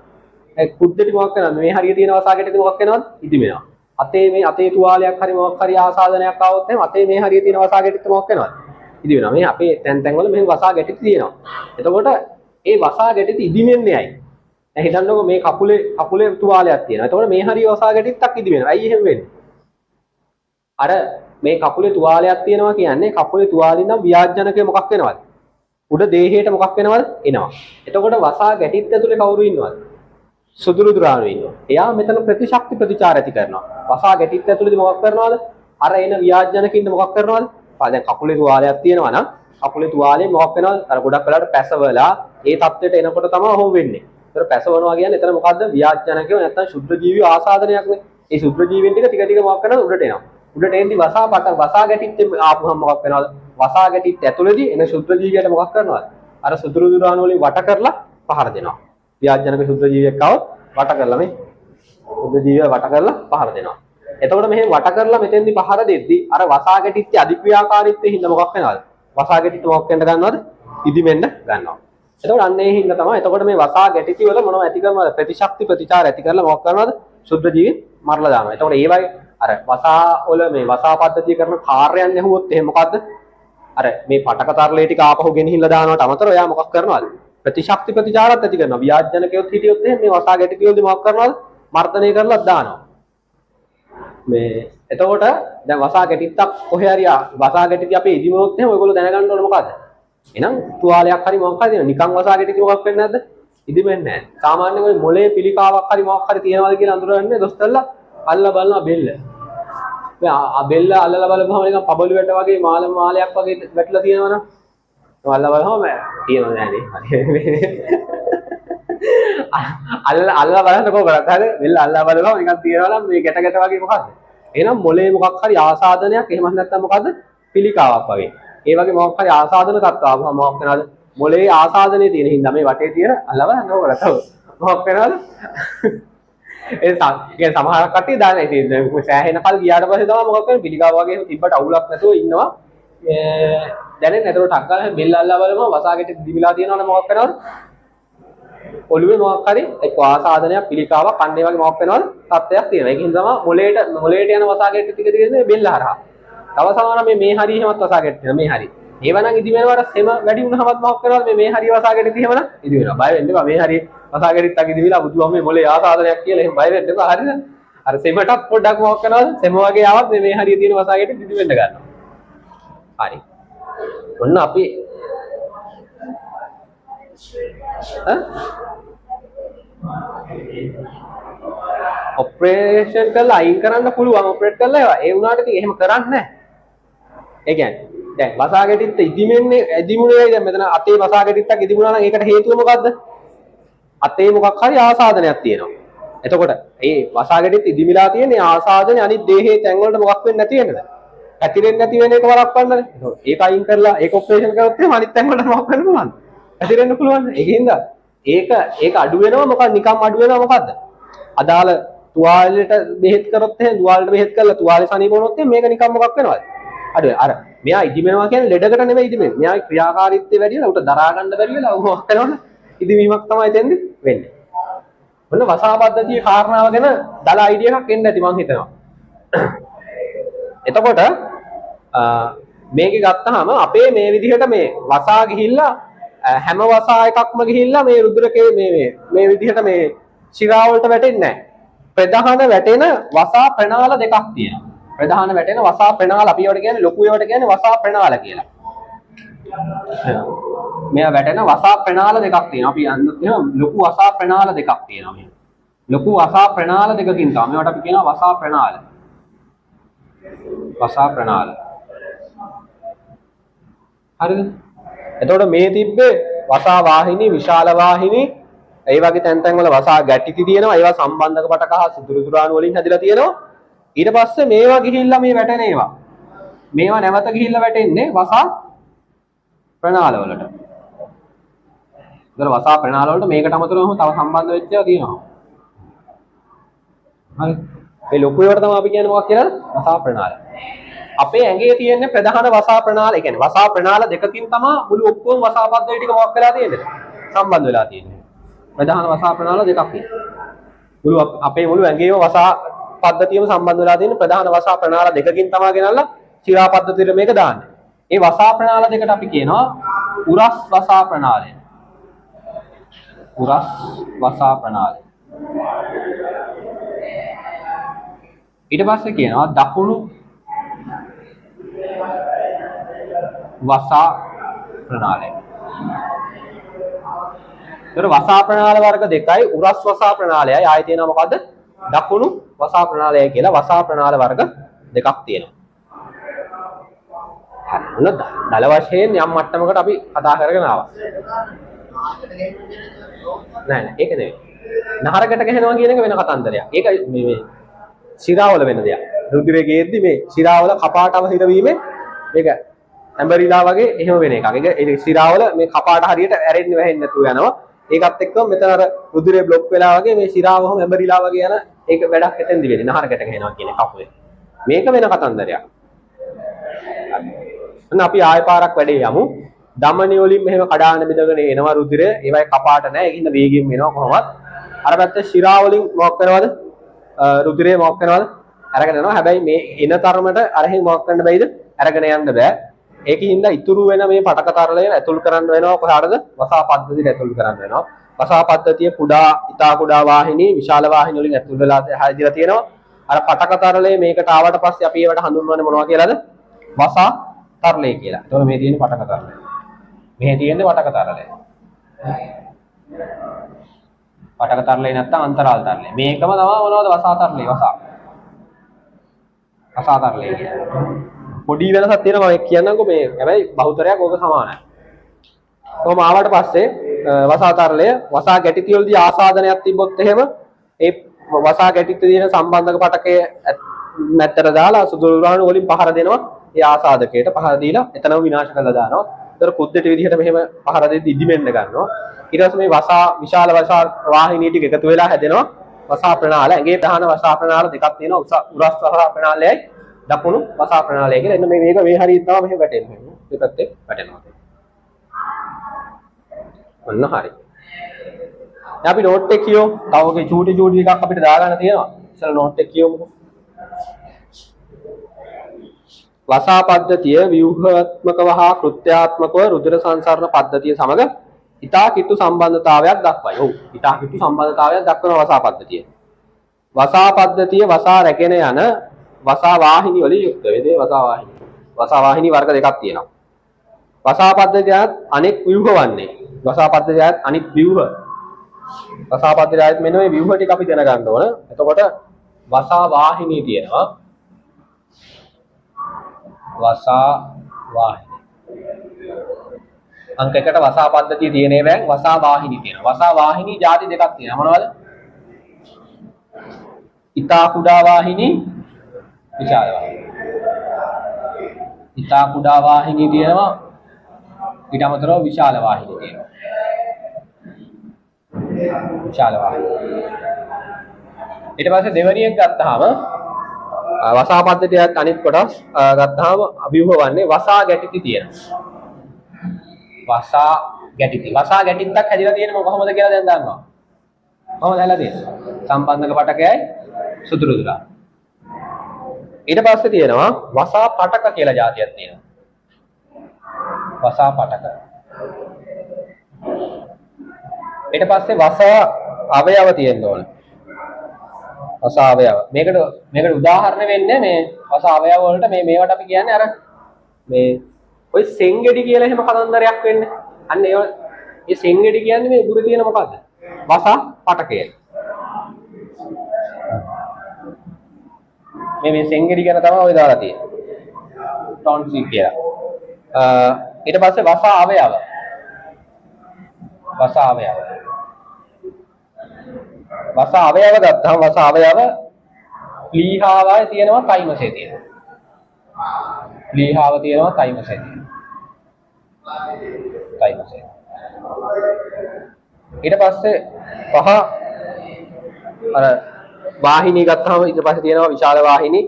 ඒ කුද්දටි මොකක් කරනවද? මේ හරිය තියෙන වසා ගැටිති මොකක් වෙනවද? ඉදිමෙනවා. අතේ මේ අතේ තුවාලයක් හරි මොකක් හරි ආසාදනයක් ආවොත් එහෙනම් අතේ මේ හරිය තියෙන වසා ගැටිත්ත මොකක් වෙනවද? ඉදි වෙනවා. මේ අපේ තැන් තැන් වල මෙහෙම වසා ගැටිත්ත තියෙනවා. එතකොට ඒ වසා ගැටිත්ත ඉදිමෙන්නේ ඇයි? දැන් හිතන්නකෝ මේ කකුලේ තුවාලයක් තියෙනවා. එතකොට මේ හරිය වසා ගැටිත්තක් ඉදි වෙනවා. ඇයි එහෙම වෙන්නේ? අර මේ කකුලේ තුවාලයක් තියෙනවා කියන්නේ කකුලේ තුවාලෙන් නම් ව්‍යාජනකය මොකක් වෙනවද? උඩ දේහයට මොකක් වෙනවද? එනවා. එතකොට වසා ගැටිත්ත ඇතුලේ කවුරු ඉන්නවද? සුදුරු දුරාණු ඉන්නවා. එයා මෙතන ප්‍රතිශක්ති ප්‍රතිචාර ඇති කරනවා. වසා ගැටිත්ත ඇතුලේදී මොකක් කරනවද? අර එන ව්‍යාජනකින්ද මොකක් කරනවද? දැන් කකුලේ තුවාලයක් තියෙනවා නම් කකුලේ තුවාලේ මොකක් වෙනවද? අර ගොඩක් වෙලාවට පැසවලා ඒ තත්ත්වයට එනකොට තමයි ඔහොම වෙන්නේ. ඒතර පැසවනවා කියන්නේ එතන මොකද්ද? ව්‍යාජනකයෝ නැත්තම් ශුද්ධ ජීවි ආසාදනයක්නේ. ඒ ශුද්ධ ජීවීන් ටික ටික මොකක් කරනවද? උඩට එනවා. උඩට එන්නේ වසා ගැටිත්ත ආපුවම මොකක් වෙනවද? වසා ගැටිත්ත ඇතුලේදී එන ශුද්ධ ජීවියට මොකක් කරනවද? අර සුදුරු දුරාණු වලින් වට කරලා පහර දෙනවා. ව්‍යාජනක ශුද්ධ ජීවියෙක් આવොත් වට කරලා මේ සුද්ධ ජීවිය වට කරලා පහර දෙනවා. එතකොට මෙහෙම වට කරලා මෙතෙන්දි පහර දෙද්දි අර වසා ගැටිත්තේ අධික්‍රියාකාරීත්වයේ හින්දා මොකක් වෙනවද? වසා ගැටිත්ත මොකක් වෙන්න ගන්නවද? ඉදිමෙන්න ගන්නවා. එතකොට අන්න ඒ හින්දා තමයි එතකොට මේ වසා ගැටිති වල මොනව ඇති කරනවද? ප්‍රතිශක්ති ප්‍රතිචාර ඇති කරලා මොකක් කරනවද? ශුද්ධ ජීවීන් මරලා දානවා. එතකොට ඒ වගේ අර වසා වල මේ වසා පද්ධතිය කරන කාර්යයන් ඇහුවොත් එහෙම මොකද්ද? අර මේ පටක තරලේ ටික ආපහු ගෙනහිල්ලා දානවට අමතරව එයා මොකක් කරනවද? ප්‍රතිශක්ති ප්‍රතිචාරات ඇති කරනවා. ව්‍යාජනකයොත් හිටියොත් එහෙම මේ වසා ගැටිති වලදී මොකක් කරනවද? මර්ධනය කරලා දානවා. මේ එතකොට දැන් වසා ගැටිත්තක් කොහේ හරි වසා ගැටිති අපේ ඉදිමුණොත් එහෙම ඔයගොල්ලෝ දැනගන්න ඕනේ මොකද්ද? එහෙනම් තුවාලයක් හරි මොකක් හරි තියෙනවා. නිකන් වසා ගැටිති මොකක් වෙන්නේ නැද්ද? ඉදිමෙන්නේ නැහැ. සාමාන්‍යයෙන් ඔය මොලේ පිළිකාවක් හරි මොකක් හරි තියෙනවද කියලා අඳුරන්නේ දොස්තරලා අල්ලලා බලනවා බෙල්ල. දැන් බෙල්ල අල්ලලා බලපුවම නිකන් පබළු වැට වගේ මාලයක් වගේ වැටලා තියෙනවනේ. අල්ලලා බලපුවම තියෙනව නෑනේ. අල්ලලා බලන්නකෝ කරත් හරි බෙල්ල අල්ලලා බලපුවම නිකන් තියෙනවා නම් මේ ගැට වගේ මොකද්ද? එහෙනම් මොලේ මොකක් හරි ආසාදනයක් එහෙම නැත්නම් මොකද්ද? පිළිකාවක් වගේ. ඒ වගේ මොකක් හරි ආසාදන තත්ත්ව ආවම මොකක් වෙනවද? මොලේ ආසාදනයේ තියෙන හින්දා මේ වටේ තියෙන අල්ලලා බලන්නකෝ කරත් මොකක් වෙනවද? ඒ සමහර කට්ටිය දාන ඉතින් සෑහෙන කල් ගියාට පස්සේ තමයි මොකක් වෙන්නේ පිළිකාව වගේ තිබ්බට අවුලක් නැතුව ඉන්නවා දැනෙන්නේ නැතර ටක් ගාලා බෙල්ල අල්ලලා බලම වසාගෙට දිවිලා තියෙනවනේ මොකක් වෙනවද ඔළුවේ මොකක් හරි එක්ක ආසාදනයක් පිළිකාවක් කන්නේ වගේ මොකක් වෙනවද තත්ත්වයක් තියෙනවා ඒකින් තමයි මොලේට යන වසාගෙට ටික තියෙන්නේ බෙල්ල හරහා තව සමහර මේ හරිය එහෙමත් වසාගෙට තියෙනවා මේ හරිය ඒවනම් ඉදි වෙනවට සෙම වැඩි වුණාමත් මොකක් වෙනවද මේ හරිය වසාගෙට තියෙනවනම් ඉදි වෙනවා බය වෙන්න එපා මේ හරිය වසාගෙට අග ඉදිවිලා බුදුහාම මේ මොලේ ආසාදනයක් කියලා එහෙම බය වෙන්න එපා හරිද අර සෙමටත් පොඩ්ඩක් මොකක් වෙනවද සෙම වගේ ආවත් මේ හරිය තියෙන වසාගෙට ඉදි වෙන්න ගන්නවා හරි ඔන්න අපි ඔපරේෂන් කරලා අයින් කරන්න පුළුවන් ඔපරේට් කරලා ඒවා ඒ වුණාට ඉතින් එහෙම කරන්නේ නැහැ ඒ කියන්නේ දැන් වසාගෙටිත් ඉදිමෙන්නේ ඉදිමුනේ දැන් මෙතන අතේ වසාගෙටිත්තක් ඉදිමුනා නම් ඒකට හේතුව මොකද්ද අතේ මොකක් හරි ආසාදනයක් තියෙනවා එතකොට මේ වසාගෙටිත් ඉදිමිලා තියෙන්නේ ආසාදනේ අනිත් දේහේ තැන් වලට මොකක් වෙන්නේ නැති වෙනද ඇතිරෙන්නේ නැති වෙන එක වළක්වන්නද ඒක අයින් කරලා ඒක ඔපරේෂන් කරොත් එහෙම අනිත් තැන් වලට මොකක් වෙන්න පුළුවන්ද ඇතිරෙන්න පුළුවන් ඒකින්ද ඒක අඩු වෙනවා මොකක්ද නිකම් අඩු වෙනවා මොකද්ද අදාළ තුවාලෙට බෙහෙත් කරොත් එහෙනම් තුවාලෙට බෙහෙත් කරලා තුවාලේ සනීප වුණොත් එහෙනම් මේක නිකම් මොකක් වෙනවද අඩු අර මෙයා ඉදිමෙනවා කියන්නේ ලෙඩකට නෙමෙයි ඉදිමෙන්නේ මෙයාගේ ක්‍රියාකාරීත්වය වැඩි වෙලා උට දරා ගන්න බැරි වෙලා මොකක් වෙනවද ඉදිමීමක් තමයි දෙන්නේ වෙන්නේ මොන වසාපද්ධතියේ කාරණාව ගැන දල අයිඩියා එකක් එන්න ඇති මං හිතනවා එතකොට මේකේ ගත්තාම අපේ මේ විදිහට මේ වසා ගිහිල්ලා හැම වසා එකක්ම ගිහිල්ලා මේ රුධිරකේ මේ විදිහට මේ ශිරා වලට වැටෙන්නේ නැහැ. ප්‍රධාන වැටෙන වසා ප්‍රණාල දෙකක් තියෙනවා. ප්‍රධාන වැටෙන වසා ප්‍රණාල අපි ඒවට කියන්නේ ලොකු ඒවට කියන්නේ වසා ප්‍රණාල කියලා. මෙයා වැටෙන වසා ප්‍රණාල දෙකක් තියෙනවා. අපි යන්නත් එහෙම ලොකු වසා ප්‍රණාල දෙකක් තියෙනවා මේ. ලොකු වසා ප්‍රණාල දෙකකින් තමයි මේවට අපි කියනවා වසා ප්‍රණාල. වසා ප්‍රණාල හරිද? එතකොට මේ තිබ්බේ වසා වාහිනී, විශාල වාහිනී, ඒ වගේ තැන් වල වසා ගැටිති තියෙනවා. ඒවා සම්බන්ධක පටක හා සුදුරු දුරාණු වලින් හැදිලා තියෙනවා. ඊට පස්සේ මේවා ගිහිල්ලා මේ වැටෙන ඒවා. මේවා නැවත ගිහිල්ලා වැටෙන්නේ වසා ප්‍රනාල වලට. ඒතර වසා ප්‍රනාල වලට මේකට අමතරව තව සම්බන්ධ වෙච්ච ඒවා තියෙනවා. හරි. මේ ලොකු ඒවාට තමයි අපි කියන්නේ මොකක් කියලාද? වසා ප්‍රනාල. අපේ ඇඟේ තියෙන ප්‍රධාන වසා ප්‍රනාල, ඒ කියන්නේ වසා ප්‍රනාල දෙකකින් තමයි මුළු ඔක්කොම වසා පද්ධතිය ටික මොකක් වෙලා තියෙන්නේ? සම්බන්ධ වෙලා තියෙන්නේ. ප්‍රධාන වසා ප්‍රනාල දෙකක් තියෙනවා. අපේ මුළු ඇඟේම වසා පද්ධතියම සම්බන්ධ වෙලා තියෙන ප්‍රධාන වසා ප්‍රනාල දෙකකින් තමයි ගෙනල්ලා ශිරා පද්ධතියට මේක දාන්නේ. ඒ වසා ප්‍රනාල දෙකට අපි කියනවා උරස් වසා ප්‍රනාලය. උරස් වසා ප්‍රනාලය. ඊට පස්සේ කියනවා දකුණු වසා ප්‍රනාලය. ඒතර වසා ප්‍රනාල වර්ග දෙකයි උරස් වසා ප්‍රනාලයයි ආයෙ තියෙනවා මොකද්ද? දකුණු වසා ප්‍රනාලයයි කියලා වසා ප්‍රනාල වර්ග දෙකක් තියෙනවා. හරි. දල වශයෙන් යම් මට්ටමකට අපි කතා කරගෙන ආවා. නෑ ඒක නෙවෙයි. නහරකට ගහනවා කියන එක වෙන කතන්දරයක්. ඒක මේ ශිරාවල වෙන දෙයක්. රුධිරයේ ගේද්දි මේ ශිරාවල කපාටම හිරවීමේ මේක ඇඹරිලා වගේ එහෙම වෙන එකක්. ඒක ශිරාවල මේ කපාට හරියට ඇරෙන්න වැහෙන්න නැතුව යනවා. ඒකත් එක්කම මෙතන අර රුධිරේ බ්ලොක් වෙලා වගේ මේ ශිරාවම ඇඹරිලා වගේ යන ඒක වැඩක් එතෙන්දි වෙන්නේ. නහරකට ගහනවා කියන කපුවේ. මේක වෙන කතන්දරයක්. අන්න අපි ආයෙ පාරක් වැඩේ යමු. ධමනිය වලින් මෙහෙම කඩාන බෙදගෙන එනවා රුධිරය. ඒවයි කපාට නැහැ. ඒකින්ද වේගයෙන් එනවා කොහොමවත්. අර පැත්තේ ශිරා වලින් මොකක් වෙනවද? රුධිරය මොකක් වෙනවද? අරගෙන යනවා. හැබැයි මේ එන තරමට අරහෙන් මොකක් කරන්න බැයිද? අරගෙන යන්න බෑ. ඒකින්ද ඉතුරු වෙන මේ පටක තරලය ඇතුල් කරන්න වෙනවා කොහාටද? වසා පද්ධතියට ඇතුල් කරන්න වෙනවා. වසා පද්ධතිය කුඩා, ඉතා කුඩා වාහිනී, විශාල වාහිනී වලින් ඇතුල් වෙලා හැදිලා තියෙනවා. අර පටක තරලය මේකට ආවට පස්සේ අපි ඒවට හඳුන්වන්නේ මොනවා කියලාද? වසා තරලය කියලා. එතකොට මේ තියෙන්නේ පටක තරලය. මෙහි තියෙන්නේ පටක තරලය. පටක තරලය නැත්තම් අන්තරාල තරලය. මේකම තමයි මොනවද? වසා තරලය. වසා තරලය කියන්නේ. පොඩි වෙනසක් තියෙනවා මම කියන්නම්කෝ මේ. හැබැයි බහුතරයක් ඕක සමානයි. කොහොම ආවට පස්සේ වසා තරලය වසා ගැටිති වලදී ආසාදනයක් තිබ්බොත් එහෙම ඒ වසා ගැටිති තියෙන සම්බන්ධක පටකයේ මැත්තට දාලා සුදුරුරාණු වලින් පහර දෙනවා. ඒ ආසාදකයට පහර දීලා එතනම විනාශ කරලා දානවා. ඒතර කුද්දට විදිහට මෙහෙම පහර දෙද්දි ඉදිමෙන්න ගන්නවා. ඊට පස්සේ මේ වසා විශාල වසා වාහිනී ටික එකතු වෙලා හැදෙනවා වසා ප්‍රනාල. ඇඟේ ප්‍රධාන වසා ප්‍රනාල දෙකක් තියෙනවා. උරස් වසා ප්‍රනාලයයි දකුණු වසා ප්‍රනාලය කියලා. එන්න මේක මේ හරියට තමයි මෙහෙම වැටෙන්නේ. මේ පැත්තේ වැටෙනවා. ඔන්න හරි. දැන් අපි නෝට් එක කියමු. තව ඔගේ චූටි එකක් අපිට දාගන්න තියෙනවා. ඉතින් නෝට් එක කියමුකෝ. වසා පද්ධතිය ව්‍යුහාත්මකව හා කෘත්‍යාත්මකව රුධිර සංසරණ පද්ධතිය සමග ඉතා කිට්ටු සම්බන්ධතාවයක් දක්වයි. ඔව්. ඉතා කිට්ටු සම්බන්ධතාවයක් දක්වන වසා පද්ධතිය. වසා පද්ධතිය වසා රැගෙන යන වසා වාහිනී වලින් යුක්ත වේ. වසා වාහිනී. වසා වාහිනී වර්ග දෙකක් තියෙනවා. වසා පද්ධතියත් අනෙක් ව්‍යුහ වන්නේ. වසා පද්ධතියත් අනෙක් ව්‍යුහ. වසා පද්ධතියත් මෙන්න මේ ව්‍යුහ ටික අපි දැනගන්න ඕන. එතකොට වසා වාහිනී තියෙනවා. වසා වාහිනී. අංක 1ට වසා පද්ධතිය තියෙන ඒවායින් වසා වාහිනී තියෙනවා. වසා වාහිනී ಜಾති දෙකක් තියෙනවා. මොනවද? ඉතා කුඩා වාහිනී, විශාල වාහිනී. ඉතා කුඩා වාහිනී තියෙනවා. ඊට අමතරව විශාල වාහිනී තියෙනවා. විශාල වාහිනී. ඊට පස්සේ දෙවෙනි එක ගත්තාම වසා පද්ධතියත් අනිත් කොටස් ගත්තාම අභිවහ වන්නේ වසා ගැටිති තියෙනවා. වසා ගැටිති. වසා ගැටිත්තක් හැදිලා තියෙන්නේ කොහොමද කියලා දැන් දන්නවා. කොහොමද හැදලා තියෙන්නේ? සම්බන්ධක පටකයයි සුදුරුදුරා. ඊට පස්සේ තියෙනවා වසා පටක කියලා જાතියක් තියෙනවා. වසා පටක. ඊට පස්සේ වසා අවයව තියෙන්න ඕන. වසා අවයව. මේකට උදාහරණ වෙන්නේ මේ වසා අවයව වලට මේවට අපි කියන්නේ අර මේ ඔය සෙන්ගෙඩි කියලා එහෙම කතන්දරයක් වෙන්නේ. අන්න ඒ සෙන්ගෙඩි කියන්නේ මේ උගුර තියෙන මොකද්ද? වසා පටකය. මේ සෙන්ගෙඩි ගැන තමයි ඔය දාලා තියෙන්නේ. ටොන්සිල් කියලා. ඊට පස්සේ වසා අවයව. වසා අවයව. වසා අවයව ගත්තාම වසා අවයව ප්ලීහාවය තියෙනවා තයිමසේ තියෙනවා. ප්ලීහාව තියෙනවා තයිමසේ තියෙනවා. තයිමසේ. ඊට පස්සේ පහ අර වාහිනී ගත්තාම ඊට පස්සේ තියෙනවා විශාල වාහිනී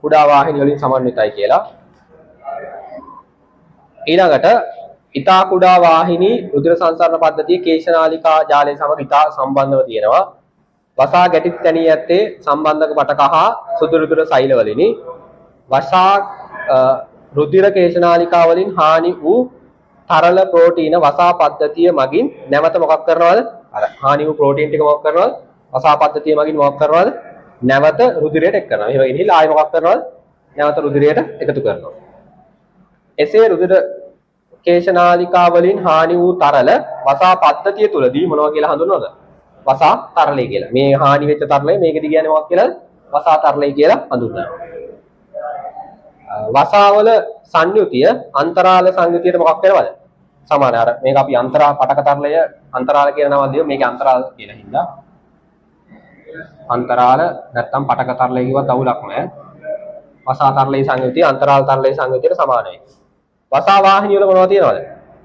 කුඩා වාහිනී වලින් සමන්විතයි කියලා. ඊළඟට ඊතා කුඩා වාහිනී රුධිර සංසරණ පද්ධතියේ කේශනාලිකා ජාලය සමග ඊතා සම්බන්ධව තියෙනවා. වසා ගැටිත් තැනී ඇත්තේ සම්බන්ධක පටක හා සුදු රුධිර සෛල වලිනි. වසා රුධිර කේශනාලිකා වලින් හානි වූ තරල ප්‍රෝටීන වසා පද්ධතිය මගින් නැවත මොකක් කරනවද? අර හානි වූ ප්‍රෝටීන් ටික මොකක් කරනවද? වසා පද්ධතිය මගින් මොකක් කරනවද? නැවත රුධිරයට එක් කරනවා. එහෙම ගිහිල්ලා ආයෙ මොකක් කරනවද? නැවත රුධිරයට එකතු කරනවා. එසේ රුධිර කේශනාලිකා වලින් හානි වූ තරල වසා පද්ධතිය තුලදී මොනවා කියලා හඳුන්වනවද? වසා තරලය කියලා. මේ හානි වෙච්ච තරලය මේකදී කියන්නේ මොකක් කියලාද? වසා තරලය කියලා හඳුන්වනවා. වසාවල සංයුතිය අන්තරාල සංයුතියට මොකක් වෙනවද? සමානයි. අර මේක අපි අන්තරා පටක තරලය අන්තරාල කියන නම දෙමු. මේක අන්තරාල කියලා හින්දා. අන්තරාල නැත්තම් පටක තරලය කිව්වත් අවුලක් නැහැ. වසා තරලයේ සංයුතිය අන්තරාල තරලයේ සංයුතියට සමානයි. වසා වාහිනිය වල මොනවද තියෙනවද?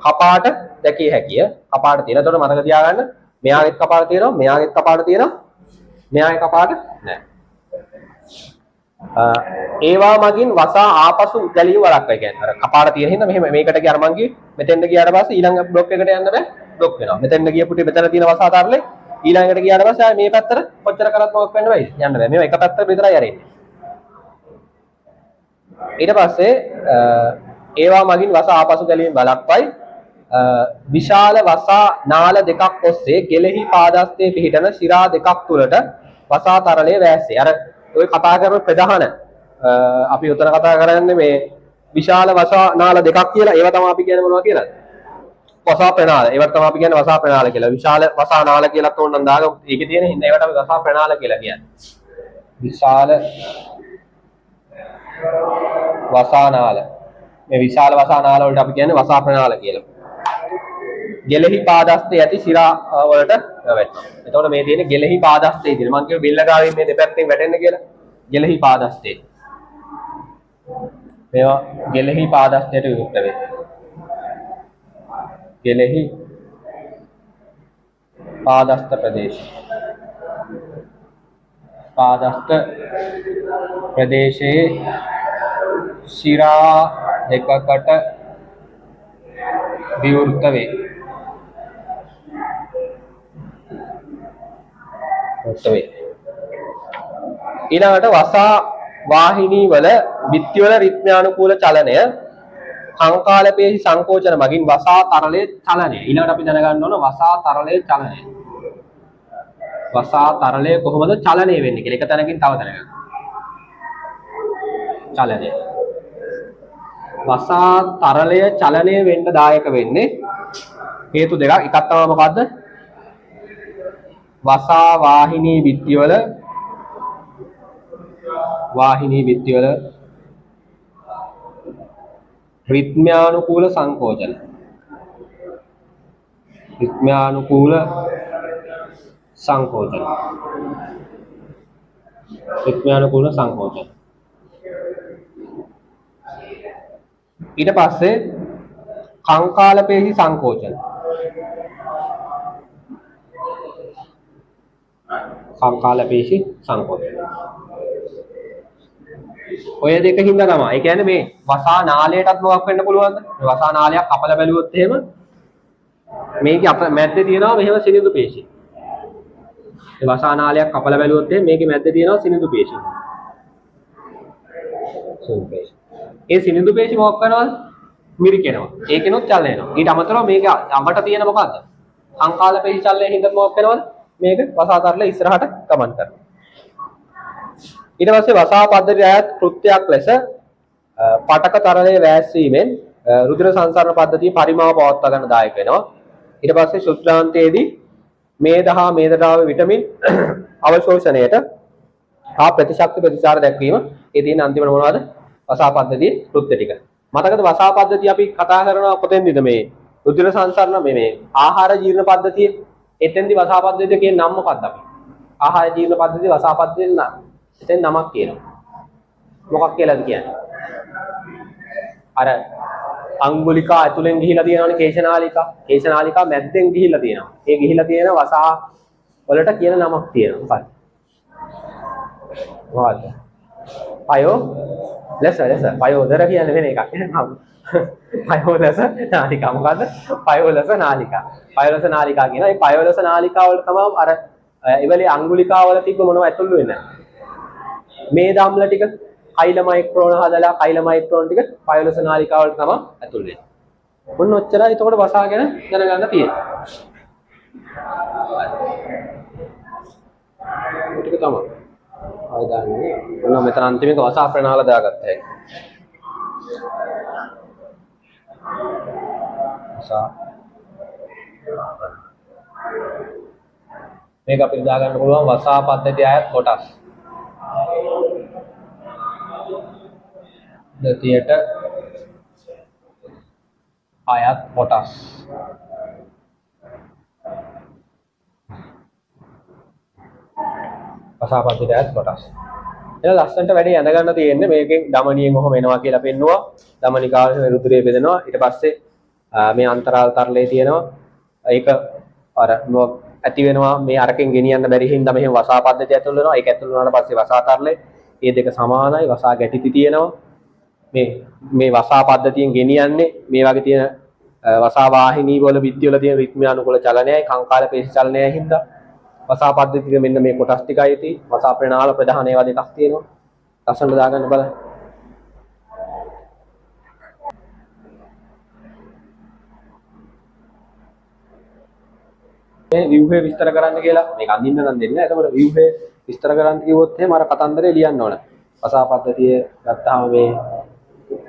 කපාට දැකිය හැකිය. කපාට තියෙන. එතකොට මතක තියාගන්න මෙයාගෙත් කපාට තියෙනවා, මෙයාගෙත් කපාට තියෙනවා. මෙයාගේ කපාට නැහැ. ඒවා මගින් වසා ආපසු ගැලීම වළක්වයි කියන්නේ. අර කපාට තියෙන හින්දා මෙහෙම මේකට ගිය අර මං කිව්වේ මෙතෙන්ට ගියාට පස්සේ ඊළඟ બ્લોක් එකට යන්න බෑ. બ્લોක් වෙනවා. මෙතෙන්ට ගියපු ටික මෙතන තියෙන වසා තරලේ ඊළඟට ගියාට පස්සේ ආයේ මේ පැත්තට කොච්චර කරත් මොකක් වෙන්න බෑයි. යන්න බෑ. මේවා එක පැත්තකට විතරයි යරෙන්නේ. ඊට පස්සේ ඒවා මගින් වසා ආපසු ගැලීම වළක්වයි. විශාල වසා නාල දෙකක් ඔස්සේ ගෙලෙහි පාදස්තේ පිහිටන ශිරා දෙකක් තුලට වසා තරලයේ වැස්සේ. අර ඔය කතා කරන ප්‍රධාන අපි උතන කතා කරන්නේ මේ විශාල වසා නාල දෙකක් කියලා. ඒවා තමයි අපි කියන්නේ මොනවා කියලාද? වසා ප්‍රනාල. ඒවට තමයි අපි කියන්නේ වසා ප්‍රනාල කියලා. විශාල වසා නාල කියලාත් ඕනනම් දාගමු. ඒකේ තියෙන හින්දා ඒවට අපි වසා ප්‍රනාල කියලා කියන්නේ. විශාල වසා නාල. මේ විශාල වසා නාල වලට අපි කියන්නේ වසා ප්‍රනාල කියලා. ගෙලෙහි පාදස්තේ ඇති ශිරා වලට වැටෙනවා. එතකොට මේ තියෙන්නේ ගෙලෙහි පාදස්තේ තියෙන. මම කියව බිල්ල ගාවින් මේ දෙපැත්තෙන් වැටෙන්න කියලා. ගෙලෙහි පාදස්තේ. මේවා ගෙලෙහි පාදස්තයට විරුද්ධ වේ. ගෙලෙහි පාදස්ත ප්‍රදේශ. පාදස්ත ප්‍රදේශයේ ශිරා දෙකකට විවෘත වේ. ඊළඟට වසා වාහිනී වල බිත්තිවල රිද්මයානුකූල චලනය කංකාලපේශි සංකෝචන මගින් වසා තරලයේ චලනය. ඊළඟට අපි දැනගන්න ඕන වසා තරලයේ චලනය. වසා තරලය කොහොමද චලනය වෙන්නේ කියලා එක තැනකින් තව තැනකට. චලනය. වසා තරලය චලනය වෙන්න දායක වෙන්නේ හේතු දෙකක්. එකක් තමයි මොකද්ද? වසා වාහිනී බිත්තිවල රිද්මයානුකූල සංකෝචන. රිද්මයානුකූල සංකෝචන. රිද්මයානුකූල සංකෝචන. ඊට පස්සේ කංකාලපේශි සංකෝචන. කංකාලපේශි සංකෝචන. ඔය දෙක හින්දා තමයි. ඒ කියන්නේ මේ වසා නාලයටත් මොකක් වෙන්න පුළුවන්ද? මේ වසා නාලයක් කපලා බැලුවොත් එහෙම මේකේ අප මැද්දේ තියෙනවා මෙහෙම සිනිඳු පේශි. මේ වසා නාලයක් කපලා බැලුවොත් එහෙම මේකේ මැද්දේ තියෙනවා සිනිඳු පේශි. සිනිඳු පේශි. ඒ සිනිඳු පේශි මොකක් කරනවද? මිරිකෙනවා. ඒකෙනොත් චලනයනවා. ඊට අමතරව මේක අපට තියෙන මොකද්ද? කංකාලපේශි චලනයේ හින්දා මොකක් වෙනවද? මේක වසා තරල ඉස්සරහට ගමන් කරනවා. ඊට පස්සේ වසා පද්ධතිය අයත් කෘත්‍යයක් ලෙස පටක තරලයේ වැස්සීමෙන් රුධිර සංසරණ පද්ධතිය පරිමාව පවත්වා ගන්න දායක වෙනවා. ඊට පස්සේ ශුද්ධාන්තයේදී මේද හා මේද ද්‍රාව්‍ය විටමින් අවශෝෂණයට හා ප්‍රතිශක්ති ප්‍රතිචාර දැක්වීම. ඒ තියෙන අන්තිමට මොනවද? වසා පද්ධතියේ කෘත්‍ය ටික. මතකද වසා පද්ධතිය අපි කතා කරනවා කොතෙන්ද මේ රුධිර සංසරණ මේ ආහාර ජීර්ණ පද්ධතිය. එතෙන්දි වසා පද්ධතිය කියන නම මොකක්ද අපි? ආහාර ජීර්ණ පද්ධතිය වසා පද්ධතිය නම. එතෙන් නමක් කියනවා. මොකක් කියලාද කියන්නේ? අර අංගුලිකා ඇතුලෙන් ගිහිලා තියෙනවනේ කේශනාලිකා. කේශනාලිකා මැද්දෙන් ගිහිලා තියෙනවා. ඒ ගිහිලා තියෙන වසා වලට කියන නමක් තියෙනවා. මොකක්ද? පයෝ ලෙස පයෝදර කියන්නේ වෙන එකක්. පයෝලස නාලිකා මොකද්ද? පයෝලස නාලිකා. පයෝලස නාලිකා කියන ඒ පයෝලස නාලිකා වල තමයි අර එවලේ අංගුලිකා වල තිබ්බ මොනව ඇතුළු වෙන්නේ. මේ ධම්ල ටික කෛල මයික්‍රෝන හදලා කෛල මයික්‍රෝන ටික පයෝලස නාලිකා වලට තමයි ඇතුළු වෙන්නේ. ඔන්න ඔච්චරයි එතකොට වසා ගැන දැනගන්න තියෙන්නේ. ටික තමයි. ආය දාන්නේ. ඔන්න මෙතන අන්තිමේක වසා ප්‍රණාල දාගත්තා. වසා මේක අපිට දාගන්න පුළුවන් වසා පද්ධතිය ආයත් කොටස්. දතියට ආයත් කොටස්. වසා පද්ධතිය ආයත් කොටස්. එන ලස්සනට වැඩි ඇඳ ගන්න තියෙන්නේ මේකෙන් දමනියෙන් කොහොම එනවා කියලා පෙන්නවා. දමනිකාවේ රුධිරය බෙදෙනවා. ඊට පස්සේ මේ අන්තරාල තරලේ තියෙනවා. ඒක අර ඇති වෙනවා මේ අරකින් ගෙනියන්න බැරි හින්දා මෙහෙම වසා පද්ධතිය ඇතුල් වෙනවා. ඒක ඇතුල් වුණාට පස්සේ වසා තරලේ මේ දෙක සමානයි. වසා ගැටිති තියෙනවා. මේ වසා පද්ධතියෙන් ගෙනියන්නේ මේ වගේ තියෙන වසා වාහිනී වල විද්‍ය වල තියෙන රිද්මය අනුකූල චලනයයි කංකාල පේශි චලනයයි හින්දා වසා පද්ධතිය මෙන්න මේ කොටස් ටිකයි තියෙන්නේ. වසා ප්‍රණාල ප්‍රධාන ඒවා දෙකක් තියෙනවා. ලස්සනට දාගන්න බලන්න. මේ ව්‍යුහය විස්තර කරන්න කියලා මේක අඳින්න නම් දෙන්නේ නැහැ. එතකොට ව්‍යුහය විස්තර කරන්න කිව්වොත් එහෙම අර කතන්දරේ ලියන්න ඕන. වසා පද්ධතිය ගත්තාම මේ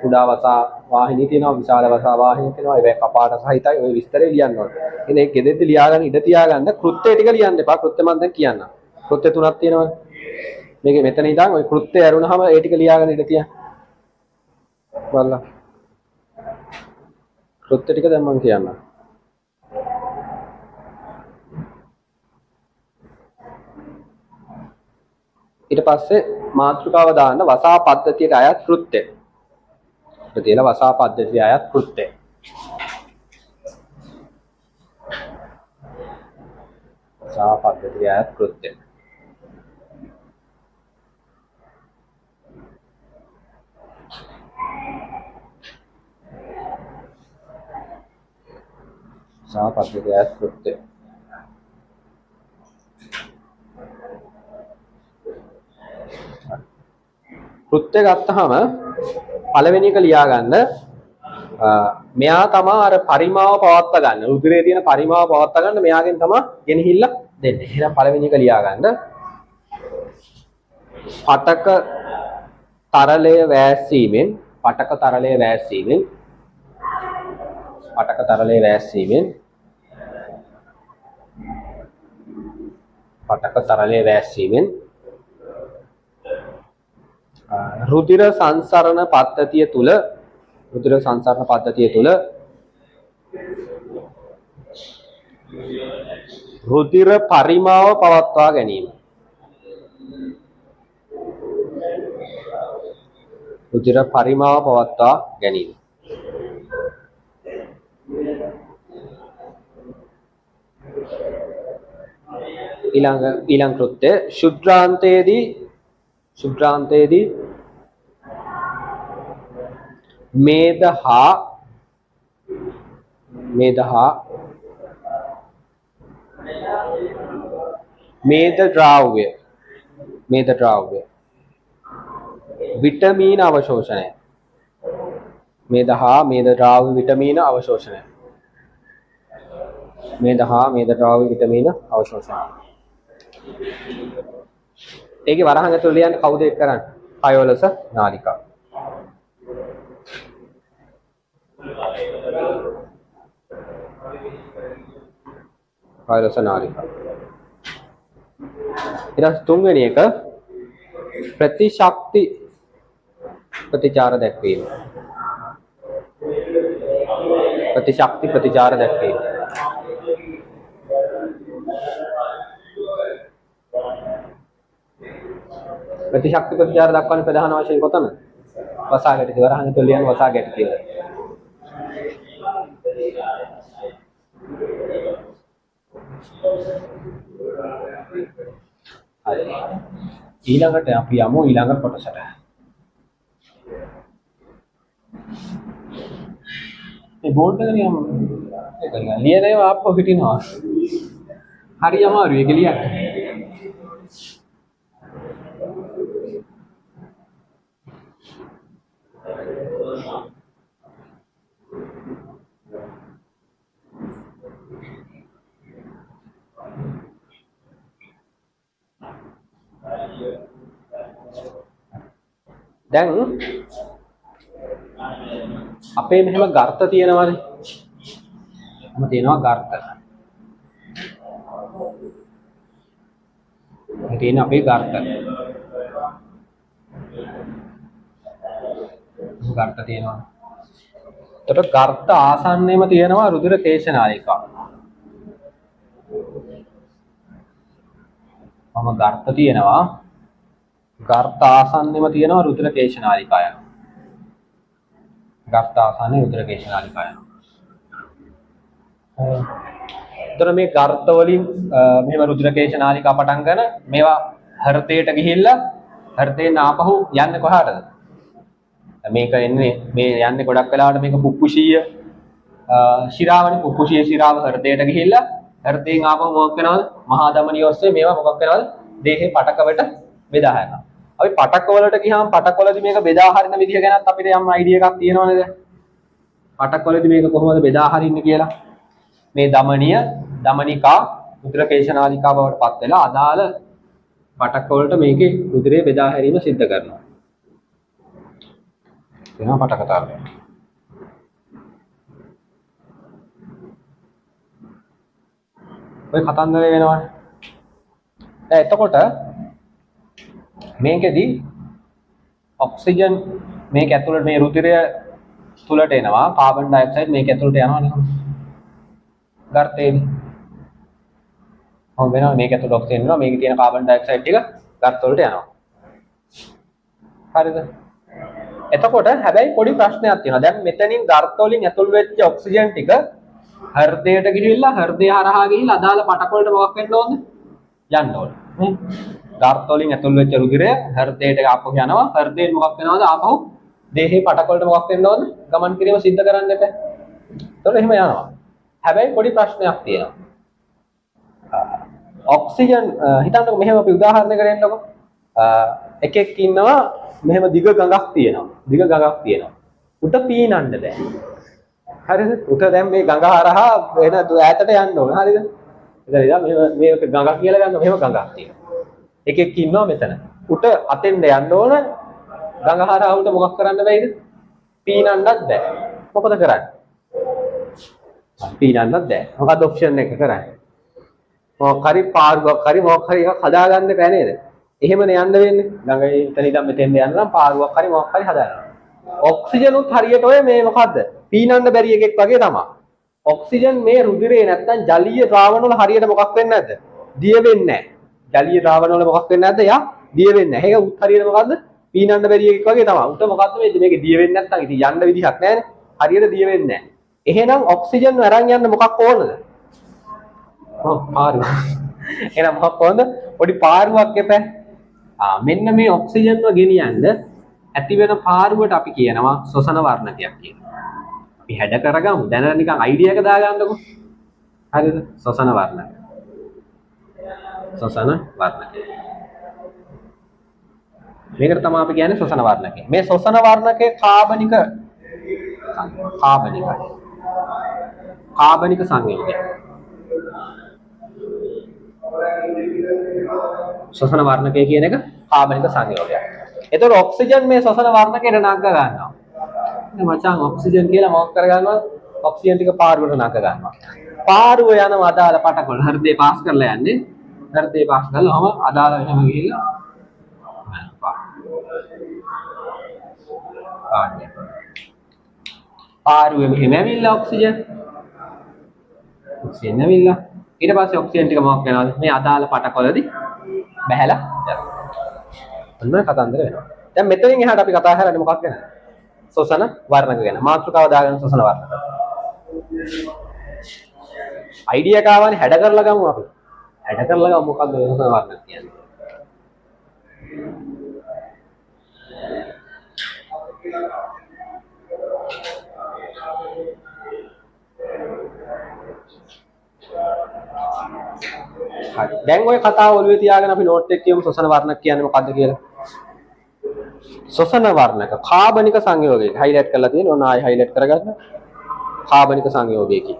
කුඩා වසා වාහිනිය තියෙනවා, විශාල වසා වාහිනිය තියෙනවා. ඒක කපාට සහිතයි. ওই විස්තරේ ලියන්න ඕන. ඉතින් ඒක ගෙදෙද්දි ලියාගන්න ඉඩ තියාගන්න. කෘත්‍ය ටික ලියන්න එපා. කෘත්‍ය මම දැන් කියන්නම්. කෘත්‍ය තුනක් තියෙනවානේ. මේකේ මෙතන ඉඳන් ওই කෘත්‍ය ඇරුණාම ඒ ටික ලියාගන්න ඉඩ තියන්න. බලන්න. කෘත්‍ය ටික දැන් මම කියන්නම්. ඊට පස්සේ මාතෘකාව දාන්න වසා පද්ධතියට අයත් කෘත්‍ය. ඒක තියලා වසා පද්ධතියට අයත් කෘත්‍ය. වසා පද්ධතියට අයත් කෘත්‍ය. වසා පද්ධතියට අයත් කෘත්‍ය. කෘත්‍ය ගත්තාම පළවෙනි එක ලියා ගන්න මෙයා තමයි අර පරිමාව පවත්වා ගන්න. රුධිරයේ තියෙන පරිමාව පවත්වා ගන්න මෙයාගෙන් තමයි ගෙනහිල්ල දෙන්නේ. එහෙනම් පළවෙනි එක ලියා ගන්න. පටක තරලය වැස්සීමෙන් පටක තරලය වැස්සීමෙන් පටක තරලය වැස්සීමෙන් පටක තරලය වැස්සීමෙන් රුධිර සංසරණ පද්ධතිය තුල රුධිර පරිමාව පවත්වා ගැනීම. රුධිර පරිමාව පවත්වා ගැනීම. ඊළඟ කෘත්‍ය ශුද්ධාන්තයේදී මේද ද්‍රාව්‍ය විටමින අවශෝෂණය. මේද ද්‍රාව්‍ය විටමින අවශෝෂණය. ඒකේ වරහන් ඇතුළේ ලියන්න කවුද ඒක කරන්නේ? පයෝලස නාලිකා. පයෝලස නාලිකා. ඊට තුන්වෙනි එක ප්‍රතිශක්ති ප්‍රතිචාර දැක්වීම. ප්‍රතිශක්ති ප්‍රතිචාර දැක්වීම. ප්‍රතිශක්ති ප්‍රතිචාර දක්වන්නේ ප්‍රධාන වශයෙන් කොතන? වසාගැටි වරහන් තුල ලියන වසාගැටි කියලා. හරි. ඊළඟට අපි යමු ඊළඟ කොටසට. මේ බෝඩ් එක නියම ඒක ලියන ඒවා ආපහු හිටිනවා. හරි අමාරුයි ඒක ලියන්න. දැන් අපේ මෙහෙම ගර්ත තියෙනවානේ. මොකද තියෙනවා ගර්ත. මේ තියෙන අපේ ගර්ත. ගර්ත තියෙනවා. එතකොට ගර්ත ආසන්නයේම තියෙනවා රුධිර කේශනාලිකා. මම ගර්ත තියෙනවා. ගර්ත ආසන්නයේම තියෙනවා රුධිර කේශනාලිකාය. ගර්ත ආසන්නයේ රුධිර කේශනාලිකාය. එතකොට මේ ගර්ත වලින් මෙහෙම රුධිර කේශනාලිකා පටන් ගන්න මේවා හෘදයට ගිහිල්ලා හෘදයෙන් ආපහු යන්නේ කොහාටද? මේක එන්නේ මේ යන්නේ ගොඩක් වෙලාවට මේක පුප්පුෂීය ශිරාවනේ පුප්පුෂීය ශිරාව හෘදයට ගිහිල්ලා හෘදයෙන් ආපහු මොකක් වෙනවද? මහා ධමනිය ඔස්සේ මේවා මොකක් වෙනවද? දේහේ පටකවට බෙදා හැරෙනවා. අපි පටක වලට ගියාම පටක වලදී මේක බෙදා හරින විදිය ගැනත් අපිට යම් අයිඩියා එකක් තියෙනව නේද? පටක වලදී මේක කොහොමද බෙදා හරින්නේ කියලා. මේ ධමනිය ධමනිකා රුධිර කේශනාලිකා බවට පත් වෙලා අදාළ පටක වලට මේකේ රුධිරය බෙදා හැරීම සිද්ධ කරනවා. වෙනවා පටක තරණය. ඔය කතන්දරේ වෙනවනේ. දැන් එතකොට මේකෙදි ඔක්සිජන් මේක ඇතුළට මේ රුධිරය තුලට එනවා කාබන් ඩයොක්සයිඩ් මේක ඇතුළට යනවා නේද? ගර්තේදී. ඔව් වෙනවා මේක ඇතුළට ඔක්සිජන් එනවා මේකේ තියෙන කාබන් ඩයොක්සයිඩ් ටික ගර්ත වලට යනවා. හරිද? එතකොට හැබැයි පොඩි ප්‍රශ්නයක් තියෙනවා. දැන් මෙතනින් ගර්ත වලින් ඇතුල් වෙච්ච ඔක්සිජන් ටික හෘදයට ගිහිල්ලා හෘදය හරහා ගිහිල්ලා අදාළ පටක වලට මොකක් වෙන්න ඕනද? යන්න ඕන. ගර්ත වලින් ඇතුල් වෙච්ච රුධිරය හෘදයට ආපහු යනවා. හෘදයෙන් මොකක් වෙනවද? ආපහු දේහේ පටක වලට මොකක් වෙන්න ඕනද? ගමන් කිරීම සිද්ධ කරන්න එපා. ඒතකොට එහෙම යනවා. හැබැයි පොඩි ප්‍රශ්නයක් තියෙනවා. ඔක්සිජන් හිතන්නකො මෙහෙම අපි උදාහරණයකට එන්නකො. එකෙක් ඉන්නවා මෙහෙම දිග ගඟක් තියෙනවා. දිග ගඟක් තියෙනවා. උට පීනන්න බෑ. හරිද? උට දැන් මේ ගඟ හරහා වෙන ඈතට යන්න ඕන. හරිද? ඉතින් මෙහෙම මේක ගඟක් කියලා ගන්න මෙහෙම ගඟක් තියෙනවා. එකෙක් ඉන්නවා මෙතන. උට අතෙන්ද යන්න ඕන. ගඟ හරහා උට මොකක් කරන්න බැයිද? පීනන්නත් බෑ. මොකද කරන්නේ? පීනන්නත් බෑ. මොකද ඔප්ෂන් එක කරන්නේ? මොකක් හරි පාරුවක් හරි මොකක් හරි එකක් හදාගන්න බෑ නේද? එහෙමනේ යන්න වෙන්නේ. ළඟ එතන ඉඳන් මෙතෙන්ද යන්න නම් පාරුවක් හරි මොකක් හරි හදාගන්න. ඔක්සිජන් උත් හරියට ඔය මේ මොකද්ද? පීනන්න බැරි එකෙක් වගේ තමයි. ඔක්සිජන් මේ රුධිරේ නැත්තම් ජලීය ද්‍රාවණ වල හරියට මොකක් වෙන්නේ නැද්ද? දිය වෙන්නේ නැහැ. ජලීය ද්‍රාවණ වල මොකක් වෙන්නේ නැද්ද? යා දිය වෙන්නේ නැහැ. ඒක උත් හරියට මොකද්ද? පීනන්න බැරි එකෙක් වගේ තමයි. උට මොකද්ද මේක දිය වෙන්නේ නැත්තම් ඉතින් යන්න විදිහක් නැහැනේ. හරියට දිය වෙන්නේ නැහැ. එහෙනම් ඔක්සිජන් අරන් යන්න මොකක් ඕනද? පාරුව. එහෙනම් මොකක් ඕනද? පොඩි පාරුවක් එපා. මෙන්න මේ ඔක්සිජන්ව ගෙනියන්න ඇති වෙන පාරුවට අපි කියනවා ශ්වසන වර්ණකයක් කියලා. අපි හැඩ කරගමු. දැන නිකන් අයිඩියා එක දාගන්නකො. හරිද? ශ්වසන වර්ණක. ශ්වසන වර්ණකය. මේකට තමයි අපි කියන්නේ ශ්වසන වර්ණකය. මේ ශ්වසන වර්ණකයේ කාබනික සංයෝගය. ශ්වසන වර්ණකය කියන එක කාබනික සංයෝගයක්. එතකොට ඔක්සිජන් මේ ශ්වසන වර්ණකයට නංග ගන්නවා. ඉතින් මචං ඔක්සිජන් කියලා මොකක් කරගන්නවා? ඔක්සිජන් ටික පාරුවට නංග ගන්නවා. පාරුව යනවා අදාළ පටකොළ හෘදේ පාස් කරලා යන්නේ. හෘදේ පාස් කරලාම අදාළ එහෙම ගිහිල්ලා පාරුවේ මෙහෙම ඇවිල්ලා ඔක්සිජන් ඇවිල්ලා ඊට පස්සේ ඔක්සිජන් ටික මොකක් වෙනවද මේ අදාළ පටකොලදී බහැලා යනවා. ඔන්න කතන්දර වෙනවා. දැන් මෙතනින් එහාට අපි කතා කරන්නේ මොකක් ගැනද? ශ්වසන වර්ණක ගැන. මාතෘකාව දාගෙන ශ්වසන වර්ණක. අයිඩියා එක ආවනේ හැඩ කරලා ගමු අපි. හැඩ කරලා ගමු මොකක්ද ශ්වසන වර්ණක කියන්නේ. හරි. දැන් ওই කතාව ඔළුවේ තියාගෙන අපි නෝට් එක කියමු ශ්වසන වර්ණක කියන්නේ මොකක්ද කියලා. ශ්වසන වර්ණක කාබනික සංයෝගයක හයිලයිට් කරලා තියෙනවා. ඔන්න ආයෙ හයිලයිට් කරගන්න. කාබනික සංයෝගයකින්.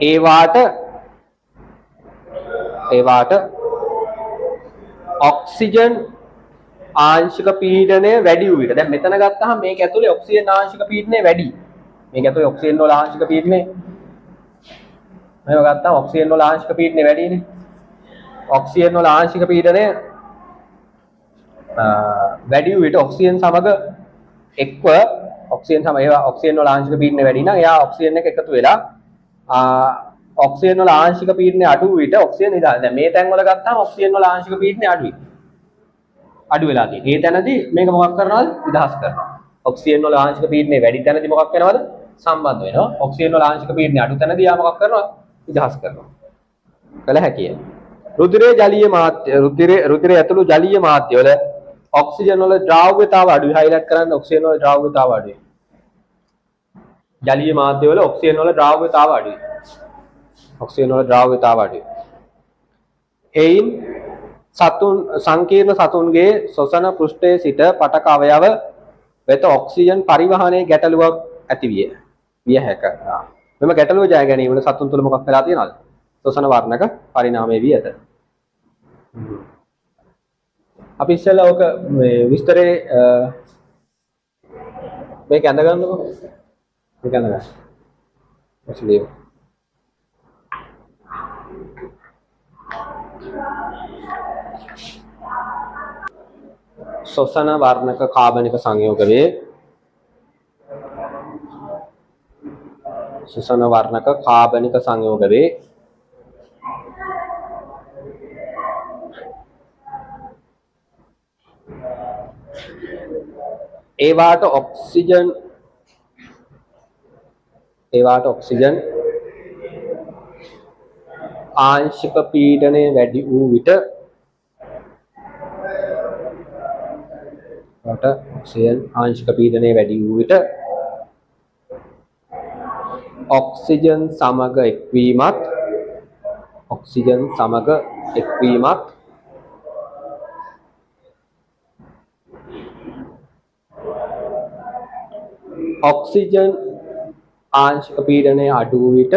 ඒවාට ඔක්සිජන් ආංශික පීඩනය වැඩි වූ විට. දැන් මෙතන ගත්තාම මේක ඇතුලේ ඔක්සිජන් ආංශික පීඩනය වැඩි. මේක ඇතුලේ ඔක්සිජන් වල ආංශික පීඩනය මේව ගත්තාම ඔක්සිජන් වල ආංශික පීඩනය වැඩිනේ. ඔක්සිජන් වල ආංශික පීඩනය වැඩි වූ විට ඔක්සිජන් සමග එක්ව ඔක්සිජන් සමග ඒවා ඔක්සිජන් වල ආංශික පීඩනය වැඩි නම් එයා ඔක්සිජන් එක එකතු වෙලා ඔක්සිජන් වල ආංශික පීඩනය අඩු වූ විට ඔක්සිජන් නිදහස්. දැන් මේ තැන් වල ගත්තාම ඔක්සිජන් වල ආංශික පීඩනය අඩුයි. අඩු වෙලා තියෙන්නේ. ඒ තැනදී මේක මොකක් කරනවද? නිදහස් කරනවා. ඔක්සිජන් වල ආංශික පීඩනය වැඩි තැනදී මොකක් වෙනවද? සම්බන්ධ වෙනවා. ඔක්සිජන් වල ආංශික පීඩනය අඩු තැනදී යා මොකක් කරනවද? නිදහස් කරනවා. කළ හැකියි. රුධිරයේ ජලීය මාධ්‍ය රුධිරයේ ඇතුළු ජලීය මාධ්‍ය වල ඔක්සිජන් වල ද්‍රව්‍යතාව අඩුයි. හයිලයිට් කරන්න ඔක්සිජන් වල ද්‍රව්‍යතාව අඩුයි. ජලීය මාධ්‍ය වල ඔක්සිජන් වල ද්‍රව්‍යතාව අඩුයි. ඔක්සිජන් වල ද්‍රව්‍යතාව අඩුයි. එයින් සංකීර්ණ සතුන්ගේ ශ්වසන පෘෂ්ඨයේ සිට පටක අවයව වෙත ඔක්සිජන් පරිවහනයේ ගැටලුවක් ඇති විය හැකිය. මෙම ගැටලුව ජය ගැනීමට සතුන් තුළ මොකක් වෙලා තියෙනවද? ශ්වසන වර්ණක පරිණාමය වී ඇත. අපි ඉස්සෙල්ලා ඔක මේ විස්තරේ මේක අඳ ගන්නකො. මේක අඳ ගන්න. ඔස්ලිය. ශ්වසන වර්ණක කාබනික සංයෝග වේ. ශ්වසන වර්ණක කාබනික සංයෝග වේ. ඒවාට ඔක්සිජන් ආංශික පීඩනය වැඩි වූ විට ඔක්සිජන් ආංශික පීඩනය වැඩි වූ විට ඔක්සිජන් සමග එක්වීමත් ඔක්සිජන් ආංශික පීඩනය අඩු වූ විට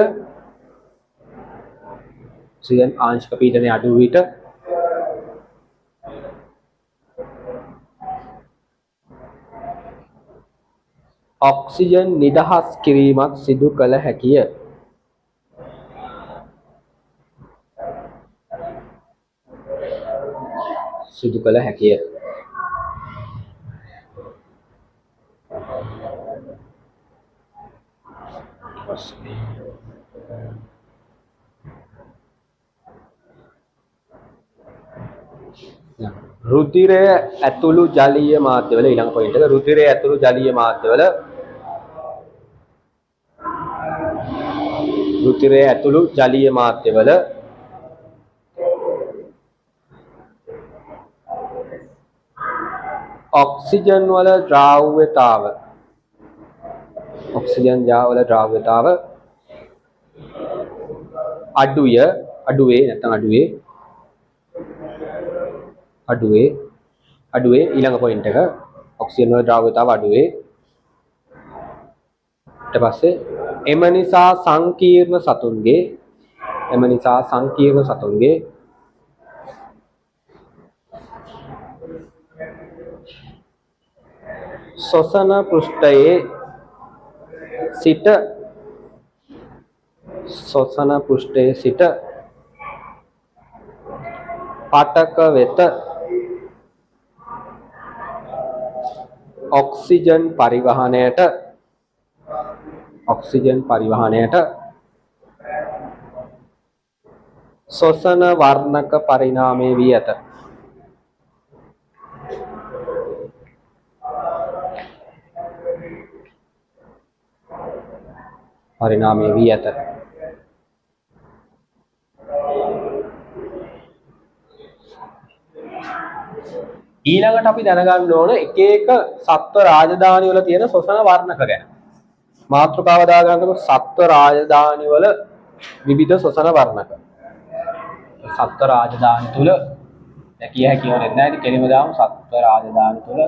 ඔක්සිජන් නිදහස් කිරීමක් සිදු කළ හැකිය. රුධිරය ඇතුළු ජලීය මාධ්‍යවල ඊළඟ පොයින්ට් එක රුධිරය ඇතුළු ජලීය මාධ්‍යවල ඔක්සිජන් වල ද්‍රව්‍යතාව අඩුවේ ඊළඟ පොයින්ට් එක ඔක්සිජන් වල ද්‍රව්‍යතාව අඩුවේ. ඊට පස්සේ එම නිසා සංකීර්ණ සතුන්ගේ ශ්වසන පෘෂ්ඨයේ සිට පටක වෙත ඔක්සිජන් පරිවහනයට ශ්වසන වර්ණක පරිණාමය වී ඇත. ඊළඟට අපි දැනගන්න ඕන එක එක සත්ව රාජධානි වල තියෙන ශ්වසන වර්ණක ගැන. මාතෘකාව දාගන්නකො සත්ව රාජධානි වල විවිධ ශ්වසන වර්ණක. සත්ව රාජධානි තුල දැකිය හැකි වරෙන් නැහැ. ඉතින් කෙලිම දාමු සත්ව රාජධානි තුල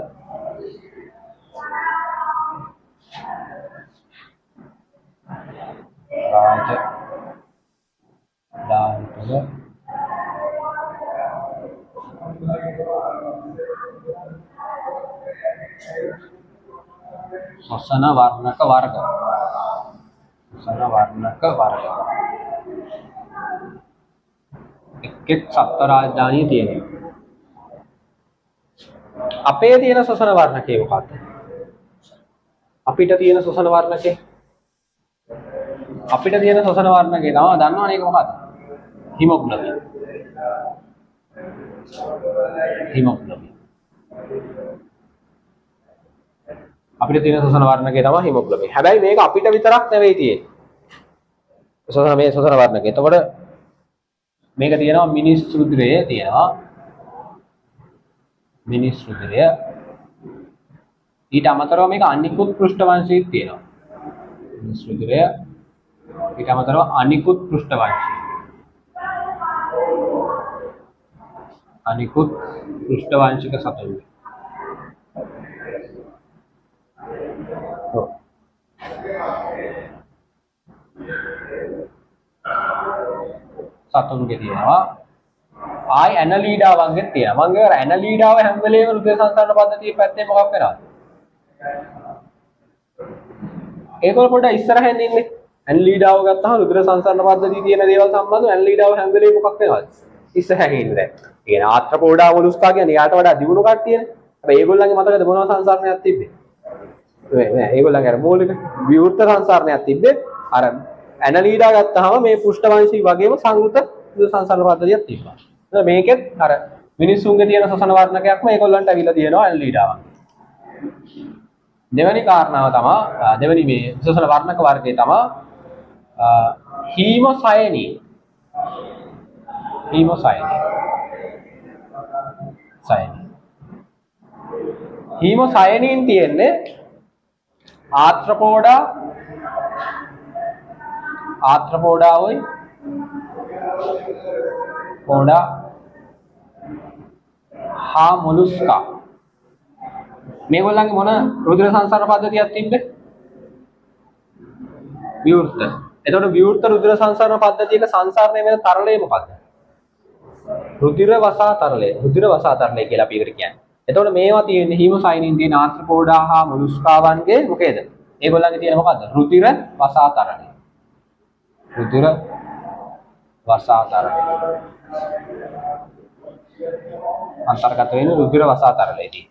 ශ්වසන වර්ණක වර්ග. එක් සත්ව රාජධානිය තියෙනවා. අපේ තියෙන ශ්වසන වර්ණකේ මොකක්ද? අපිට තියෙන ශ්වසන වර්ණකේ තමයි දන්නවනේ ඒක මොකක්ද? හිමොග්ලොබින්. අපිට තියෙන ශ්වසන වර්ණකේ තමයි හිමොග්ලොබින්. හැබැයි මේක අපිට විතරක් නෙවෙයි තියෙන්නේ. මේ ශ්වසන වර්ණකේ. එතකොට මේක තියෙනවා මිනිස් රුධිරයේ තියෙනවා. ඊට අමතරව මේක අනිකුත් පෘෂ්ඨවංශීත් තියෙනවා. මිනිස් රුධිරය ඊට අමතරව අනිකුත් පෘෂ්ඨවංශික සතුන්. සතුන්ගේ තියෙනවා. ආයි ඇනලීඩාවන්ගේ තියෙනවා. මම කියවර ඇනලීඩාව හැම වෙලේම රුධිර සංසරණ පද්ධතියේ පැත්තේ මොකක් වෙනවද? ඒකවල පොඩ්ඩක් ඉස්සරහින් ඉන්නේ. ඇනලීඩාව ගත්තාම රුධිර සංසරණ පද්ධතියේ තියෙන දේවල් සම්බන්ධව ඇනලීඩාව හැම වෙලේම මොකක් වෙනවද? ඉස්සරහින් ඉන්නේ දැන්. ඒ කියන්නේ ආත්‍රපෝඩා මොලුස්කා කියන්නේ යාට වඩා දියුණු කට්ටියනේ. හැබැයි ඒගොල්ලන්ගේ මතකද මොනවා සංසරණයක් තිබ්බේ? නෑ ඒගොල්ලන්ගේ අර මූලික විවෘත සංසරණයක් තිබ්බේ. අර ඇනලීඩා ගත්තාම මේ පෘෂ්ඨවංශී වගේම සංවෘත සංසරණ පද්ධතියක් තිබ්බා. මේකෙත් අර මිනිස්සුන්ගේ තියෙන ශ්වසන වර්ණකයක්ම ඒගොල්ලන්ට ඇවිල්ලා තියෙනවා ඇනලීඩාවන්. දෙවෙනි කාරණාව තමයි දෙවෙනි මේ ශ්වසන වර්ණක වර්ගය තමයි හීමොසයනින්. හීමොසයනින් තියෙන්නේ ආත්‍රපෝඩාවයි පෝඩා හා මොලුස්කා. මේගොල්ලන්ගේ මොන රුධිර සංසරණ පද්ධතියක් තිබ්බේ? විවෘත. එතකොට විවෘත රුධිර සංසරණ පද්ධතියක සංසරණය වෙන තරලය මොකක්ද? රුධිර වසා තරලය කියලා අපි ඒකට කියන්නේ. එතකොට මේවා තියෙන්නේ හීමොසයනින් තියෙන ආත්‍රපෝඩා හා මොලුස්කාවන්ගේ මොකේද? ඒගොල්ලන්ගේ තියෙන මොකද්ද? රුධිර වසා තරලය. අන්තර්ගත වෙන රුධිර වසා තරලයේදී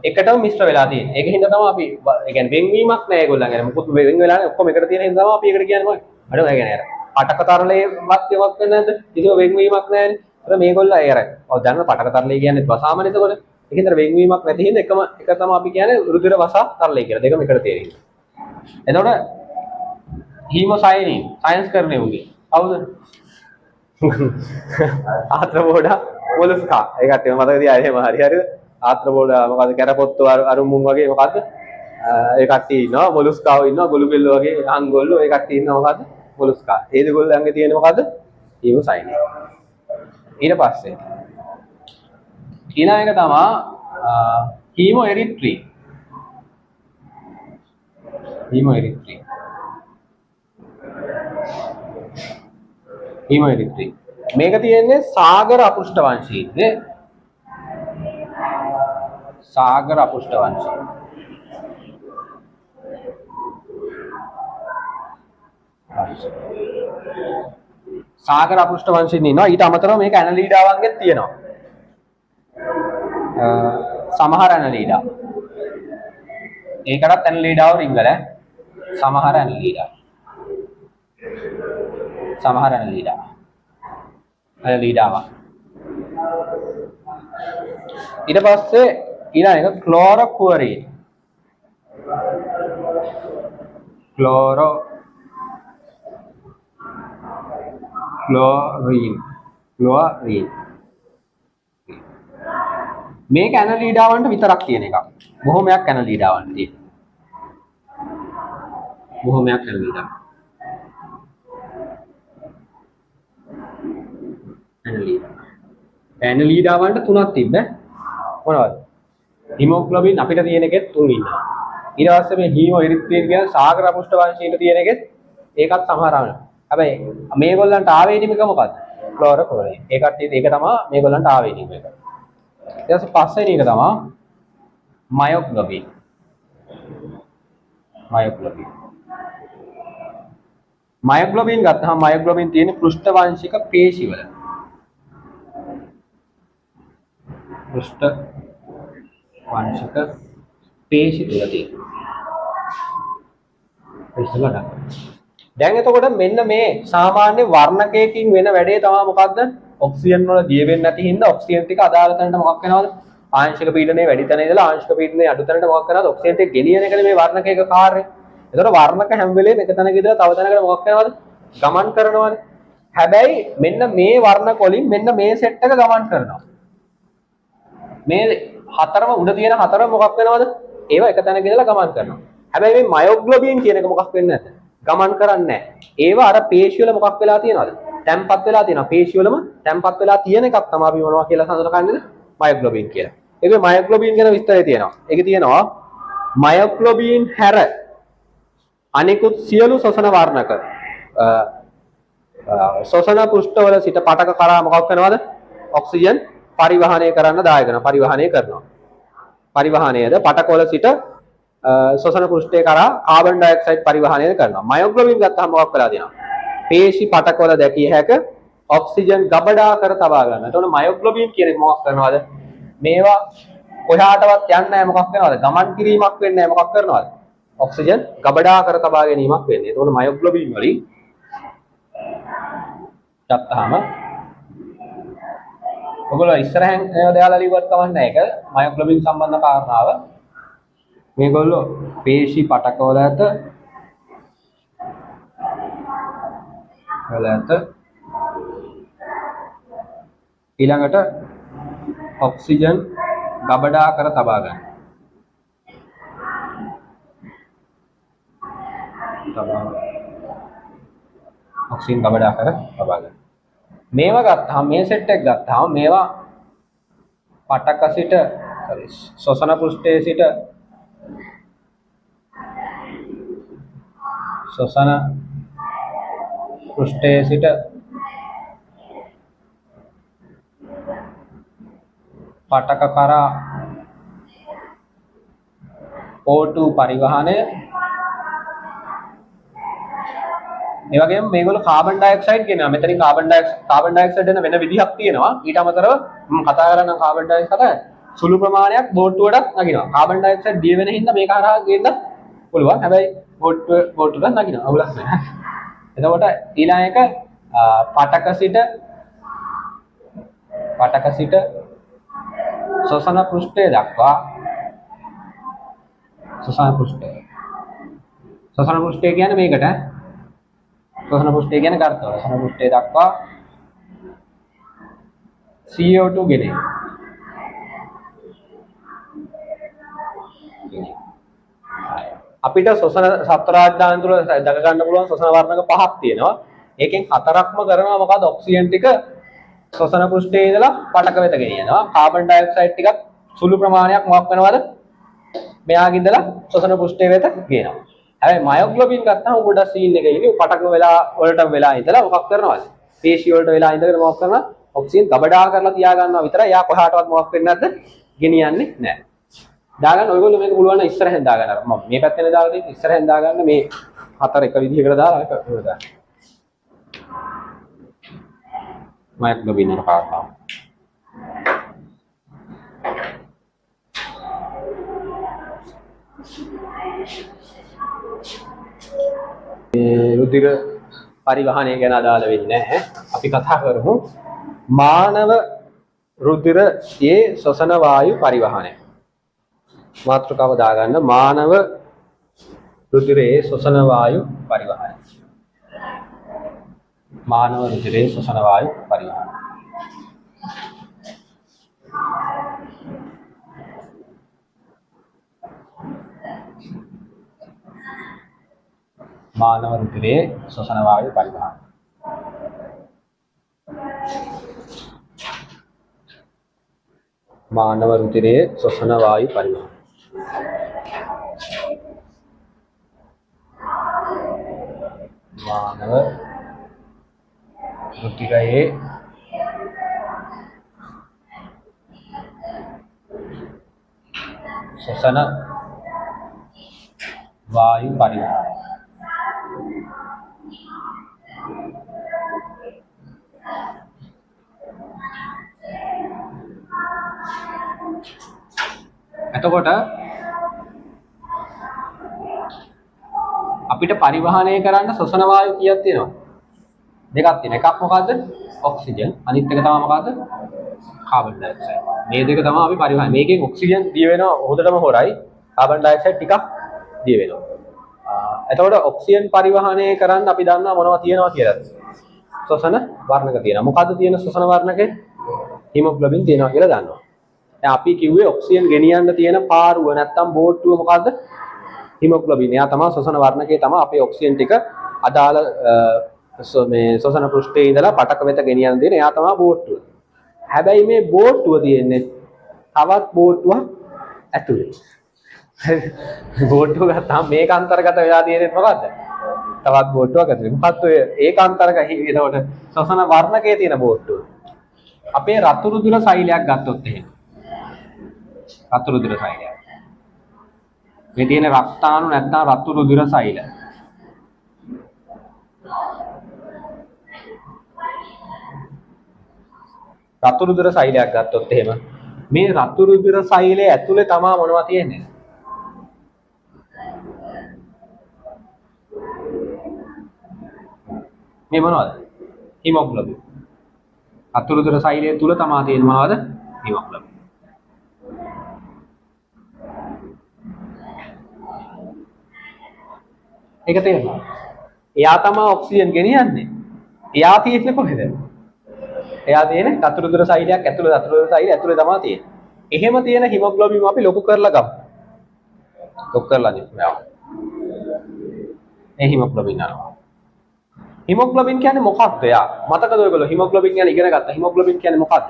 එකටම මිශ්‍ර වෙලා තියෙන්නේ. ඒක හින්දා තමයි අපි ඒ කියන්නේ වෙන්වීමක් නැහැ ඒගොල්ලන්ගේ. මොකොත් වෙන් වෙලා නැහැ. ඔක්කොම එකට තියෙන හින්දා තමයි අපි ඒකට කියන්නේ මොකද? අර ඒ කියන්නේ අර පටක තරලයේවත් යමක් වෙන්නේ නැද්ද? කිසිම වෙන්වීමක් නැහැනේ. අර මේගොල්ලෝ ඒ අර ඔව් දන්න පටක තරලය කියන්නේ වසාමනේ එතකොට. ඒකෙන්ද වෙන්වීමක් නැති හින්දා එක තමයි අපි කියන්නේ රුධිර වසා තරලය කියලා. දෙකම එකට තියෙනවා. එතකොට හීමොසයනින් සයන්ස් කරන්නේ උගේ. කවුද? ආත්‍රපෝඩා මොලුස්කා. ඒකට මතක තියාගන්න එහෙම හරියද? ආත්‍රපෝඩා මොකද කැරපොත්තු අරුමුන් වගේ මොකද්ද? ඒ කට්ටිය ඉන්නවා මොලුස්කාව ඉන්නවා ගොළු බෙල්ල වගේ අංගොල්ලෝ ඒ කට්ටිය ඉන්නවා මොකද්ද? මොලුස්කා. ඒ දෙගොල්ලන්ගේ තියෙන මොකද්ද? හීමොසයනින්. ඊට පස්සේ ඊළඟ එක තමයි හීමොඑරිත්‍රී. මේක තියෙන්නේ සාගර අපෘෂ්ඨවංශීයේ. සාගර අපෘෂ්ඨවංශීන් ඉන්නවා. ඊට අමතරව මේක ඇනලීඩාවන්ගෙත් තියෙනවා. සමහර ඇනලීඩා. ඒකටත් ඇනලීඩාව රිංගල සමහර ඇනලීඩා. සමහර ඇනලීඩා. ඇනලීඩාවක්. ඊට පස්සේ ඊළඟ එක ක්ලෝරොකුවරින්. ක්ලෝරින්. මේක ඇනලීඩාවන්ට විතරක් තියෙන එකක්. බොහොමයක් ඇනලීඩාවන්ට තියෙන. බොහොමයක් ඇනලීඩා. ඇනලීඩාවන්ට තුනක් තිබ්බ. මොනවද? හිමෝග්ලොබින් අපිට තියෙන එකෙත් තුන් ඉන්නවා. ඊට පස්සේ මේ හීමෝ එරිත්‍රින් කියන සාගර අපෘෂ්ඨ වංශීයට තියෙන එකෙත් ඒකත් සමහරවල්. හැබැයි මේගොල්ලන්ට ආවේනික මොකද්ද? ක්ලෝරොකුවරින්. ඒ කට්ටියට ඒක තමයි මේගොල්ලන්ට ආවේනික එක. ඊට පස්සේ පස්වෙනි එක තමයි මයොග්ලොබින්. මයොග්ලොබින් ගත්තාම මයොග්ලොබින් තියෙන පෘෂ්ඨ වංශික පේශිවල. පෘෂ්ඨ වංශික පේශි තුල තියෙනවා. දැන් එතකොට මෙන්න මේ සාමාන්‍ය වර්ණකයකින් වෙන වැඩේ තමයි මොකද්ද? ඔක්සිජන් වල දිය වෙන්නේ නැති හින්දා ඔක්සිජන් ටික අදාළ තැනට මොකක් වෙනවද? ආංශික පීඩනයේ වැඩි තැන ඉඳලා ආංශික පීඩනයේ අඩු තැනට මොකක් වෙනවද? ඔක්සිජන් ටික ගෙනියන එකනේ මේ වර්ණකයක කාර්යය. එතකොට වර්ණක හැම වෙලේම එක තැනක ඉඳලා තව තැනකට මොකක් වෙනවද? ගමන් කරනවනේ. හැබැයි මෙන්න මේ වර්ණක වලින් මෙන්න මේ සෙට් එක ගමන් කරනවා. මේ හතරම උඩ තියෙන හතරම මොකක් වෙනවද? ඒවා එක තැනක ඉඳලා ගමන් කරනවා. හැබැයි මේ මයොග්ලොබින් කියන එක මොකක් වෙන්නේ නැද්ද? ගමන් කරන්නේ නැහැ. ඒවා අර පේශි වල මොකක් වෙලා තියෙනවද? තැම්පත් වෙලා තියෙනවා. පේශි වලම තැම්පත් වෙලා තියෙන එකක් තමයි අපි මොනවා කියලා හඳුනගන්නේද? මයොග්ලොබින් කියලා. ඒකේ මයොග්ලොබින් ගැන විස්තරය තියෙනවා. ඒකේ තියෙනවා මයොග්ලොබින් හැර අනිකුත් සියලු ශ්වසන වර්ණක ශ්වසන පෘෂ්ඨවල සිට පටක කරා මොකක් වෙනවද? ඔක්සිජන් පරිවහනය කරන්න දායක වෙනවා. පරිවහනය කරනවා. පරිවහනයද පටකවල සිට ශ්වසන පෘෂ්ඨය කරා කාබන් ඩයොක්සයිඩ් පරිවහනය කරනවා. මයොග්ලොබින් ගත්තාම මොකක් වෙලා තියෙනවා? පේශි පටකවල දැකිය හැක ඔක්සිජන් ගබඩා කර තබා ගන්න. එතකොට මයොග්ලොබින් කියන්නේ මොකක් කරනවද? මේවා කොහාටවත් යන්නේ නැහැ මොකක් වෙනවද? ගමන් කිරීමක් වෙන්නේ නැහැ මොකක් කරනවද? ඔක්සිජන් ගබඩා කර තබා ගැනීමක් වෙන්නේ. එතකොට මයොග්ලොබින් වලින් ගත්තාම ඔයගොල්ලෝ ඉස්සරහෙන් දාලා ලියුවත් කමක් නැහැ. ඒක මයොග්ලොබින් සම්බන්ධ කාරණාව. මේගොල්ලෝ පේශි පටකවල ඇත ඊළඟට ඔක්සිජන් ගබඩා කර තබා ගන්න. ඔක්සිජන් ගබඩා කර තබා ගන්න. මේවා ගත්තාම මේ සෙට් එක ගත්තාම මේවා පටක සිට ශ්වසන පෘෂ්ඨයේ සිට පටක කරා O2 පරිවහනය ඒ වගේම මේගොල්ලෝ කාබන් ඩයොක්සයිඩ් කියනවා. මෙතනින් කාබන් ඩයොක්සයිඩ් එන වෙන විදිහක් තියෙනවා. ඊට අමතරව මම කතා කරන කාබන් ඩයොක්සයිඩ් සුළු ප්‍රමාණයක් බෝට්ටුවට නගිනවා. කාබන් ඩයොක්සයිඩ් දිය වෙන හින්දා මේක හරහා ගේන්න පුළුවන්. හැබැයි බෝට්ටුවට නගිනවා. අවුලක් නැහැ. එතකොට ඊළඟ එක පටක සිට ශ්වසන පෘෂ්ඨය දක්වා ශ්වසන පෘෂ්ඨය කියන්නේ මේකට ශ්වසන පෘෂ්ඨය කියන්නේ කරතව. ශ්වසන පෘෂ්ඨය දක්වා CO2 ගෙනේ. අපිට ශ්වසන සත්‍රාජ්‍යයන් තුළ දක ගන්න පුළුවන් ශ්වසන වර්ණක පහක් තියෙනවා. ඒකෙන් හතරක්ම කරනවා මොකද? ඔක්සිජන් ටික ශ්වසන පෘෂ්ඨයේ ඉඳලා පටක වෙත ගෙනියනවා. කාබන් ඩයොක්සයිඩ් ටිකක් සුළු ප්‍රමාණයක් මොකක් වෙනවද? මෙයාගේ ඉඳලා ශ්වසන පෘෂ්ඨය වෙත ගේනවා. හැබැයි මයොග්ලොබින් ගත්තාම උඩ සීන් එක ඉන්නේ පටක වලට වෙලා ඉඳලා මොකක් කරනවද? පේශි වලට වෙලා ඉඳගෙන මොකක් කරනවා? ඔක්සිජන් ගබඩා කරලා තියා ගන්නවා විතරයි. යා කොහාටවත් මොකක් වෙන්නේ නැද්ද? ගෙනියන්නේ නැහැ. දාගන්න ඔයගොල්ලෝ මේක පුළුවන් නම් ඉස්සරහෙන් දාගන්න. මම මේ පැත්තේ දාලා තියෙන්නේ ඉස්සරහෙන් දාගන්න මේ හතර එක විදිහකට දාලා ඒක දාන්න. මයොග්ලොබින් වල කාරණා. රුධිර පරිවහනය ගැන අදාළ වෙන්නේ නැහැ. අපි කතා කරමු මානව රුධිරයේ ශ්වසන වායු පරිවහනය. මාතෘකාව දාගන්න මානව රුධිරයේ ශ්වසන වායු පරිවහනය. මානව රුධිරයේ ශ්වසන වායු පරිවහනය. මානව රුධිරයේ ශ්වසන වායු පරිවහනය. මානව රුධිරයේ ශ්වසන වායු පරිවහනය. මානව රුධිරයේ ශ්වසන වායු පරිවහනය. එතකොට අපිට පරිවහනය කරන්න ශ්වසන වායු කීයක් තියෙනවද? දෙකක් තියෙනවා. එකක් මොකද්ද? ඔක්සිජන්. අනිත් එක තමයි මොකද්ද? Carbon dioxide. මේ දෙක තමයි අපි පරිවහනය. මේකෙන් ඔක්සිජන් දිය වෙනවා හොඳටම හොරයි. කාබන් ඩයොක්සයිඩ් ටිකක් දිය වෙනවා. එතකොට ඔක්සිජන් පරිවහනය කරන්න අපි දන්නවා මොනවද තියෙනවා කියලාද? ශ්වසන වර්ණක තියෙනවා. මොකද්ද තියෙන ශ්වසන වර්ණකේ? හිමොග්ලොබින් තියෙනවා කියලා දන්නවා. දැන් අපි කිව්වේ ඔක්සිජන් ගෙනියන්න තියෙන පාරුව නැත්තම් බෝට්ටුව මොකද්ද? හිමොග්ලොබින්. එයා තමයි ශ්වසන වර්ණකේ තමයි අපේ ඔක්සිජන් ටික අදාළ මේ ශ්වසන පෘෂ්ඨයේ ඉඳලා පටක වෙත ගෙනියන්න දෙන. එයා තමයි බෝට්ටුව. හැබැයි මේ බෝට්ටුව තියෙන්නේ තවත් බෝට්ටුවක් ඇතුලේ. බෝට්ටුව ගත්තාම මේක අන්තර්ගත වෙලා තියෙන්නේ මොකද්ද? තවත් බෝට්ටුවක් ඇතුලේ. මොකක්ද ඔය ඒක අන්තර්ගත එතකොට ශ්වසන වර්ණකයේ තියෙන බෝට්ටුව. අපේ රතු රුධිර සෛලයක් ගත්තොත් එහෙම. රතු රුධිර සෛලයක්. මේ තියෙන රක්තාණු නැත්නම් රතු රුධිර සෛල. රතු රුධිර සෛලයක් ගත්තොත් එහෙම මේ රතු රුධිර සෛලයේ ඇතුලේ තමා මොනවද තියෙන්නේ? මේ මොනවද? හිමොග්ලොබින්. රතු රුධිර සෛලයේ තුල තමා තියෙන්නේ මොනවද? හිමොග්ලොබින්. ඒක තේරෙනවද? එයා තමයි ඔක්සිජන් ගෙනියන්නේ. එයා තියෙන්නේ කොහෙද? එයා තියෙන්නේ රතු රුධිර සෛලයක් ඇතුළේ රතු රුධිර සෛලය ඇතුළේ තමයි තියෙන්නේ. එහෙම තියෙන හිමොග්ලොබින් අපි ලොකු කරලා ගමු. ලොකු කරලා දෙන්න. මේ හිමොග්ලොබින් අරනවා. හිමොග්ලොබින් කියන්නේ මොකක්ද යා? මතකද ඔයගොල්ලෝ හිමොග්ලොබින් ගැන ඉගෙන ගත්තා. හිමොග්ලොබින් කියන්නේ මොකක්ද?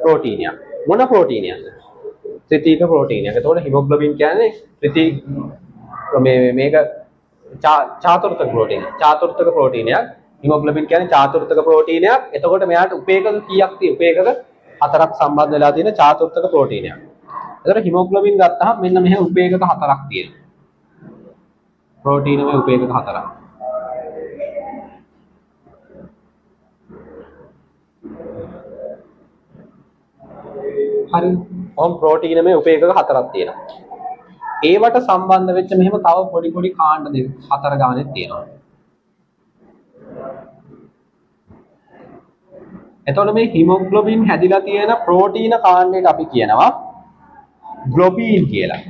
ප්‍රෝටීනයක්. මොන ප්‍රෝටීනයක්ද? ත්‍රිතීක ප්‍රෝටීනයක්. එතකොට හිමොග්ලොබින් කියන්නේ ත්‍රිතීක මේක චාතුර්ථක ප්‍රෝටීනයක්. චාතුර්ථක ප්‍රෝටීනයක්. හිමොග්ලොබින් කියන්නේ චාතුර්ථක ප්‍රෝටීනයක්. එතකොට මෙයාට උපේකක කීයක් තියෙයි? උපේකක හතරක් සම්බන්ධ වෙලා තියෙන චාතුර්ථක ප්‍රෝටීනයක්. එතකොට හිමොග්ලොබින් ගත්තාම මෙන්න මෙහෙම උපේකක හතරක් තියෙනවා. ප්‍රෝටීනමය උපේකක හතරක්. හරි. ඔම් ප්‍රෝටීනමය උපේකක හතරක් තියෙනවා. ඒවට සම්බන්ධ වෙච්ච මෙහෙම තව පොඩි පොඩි කාණ්ඩ දෙක හතර ගානෙත් තියෙනවා. එතකොට මේ හිමොග්ලොබින් හැදිලා තියෙන ප්‍රෝටීන කාණ්ඩයට අපි කියනවා ග්ලොබින් කියලා.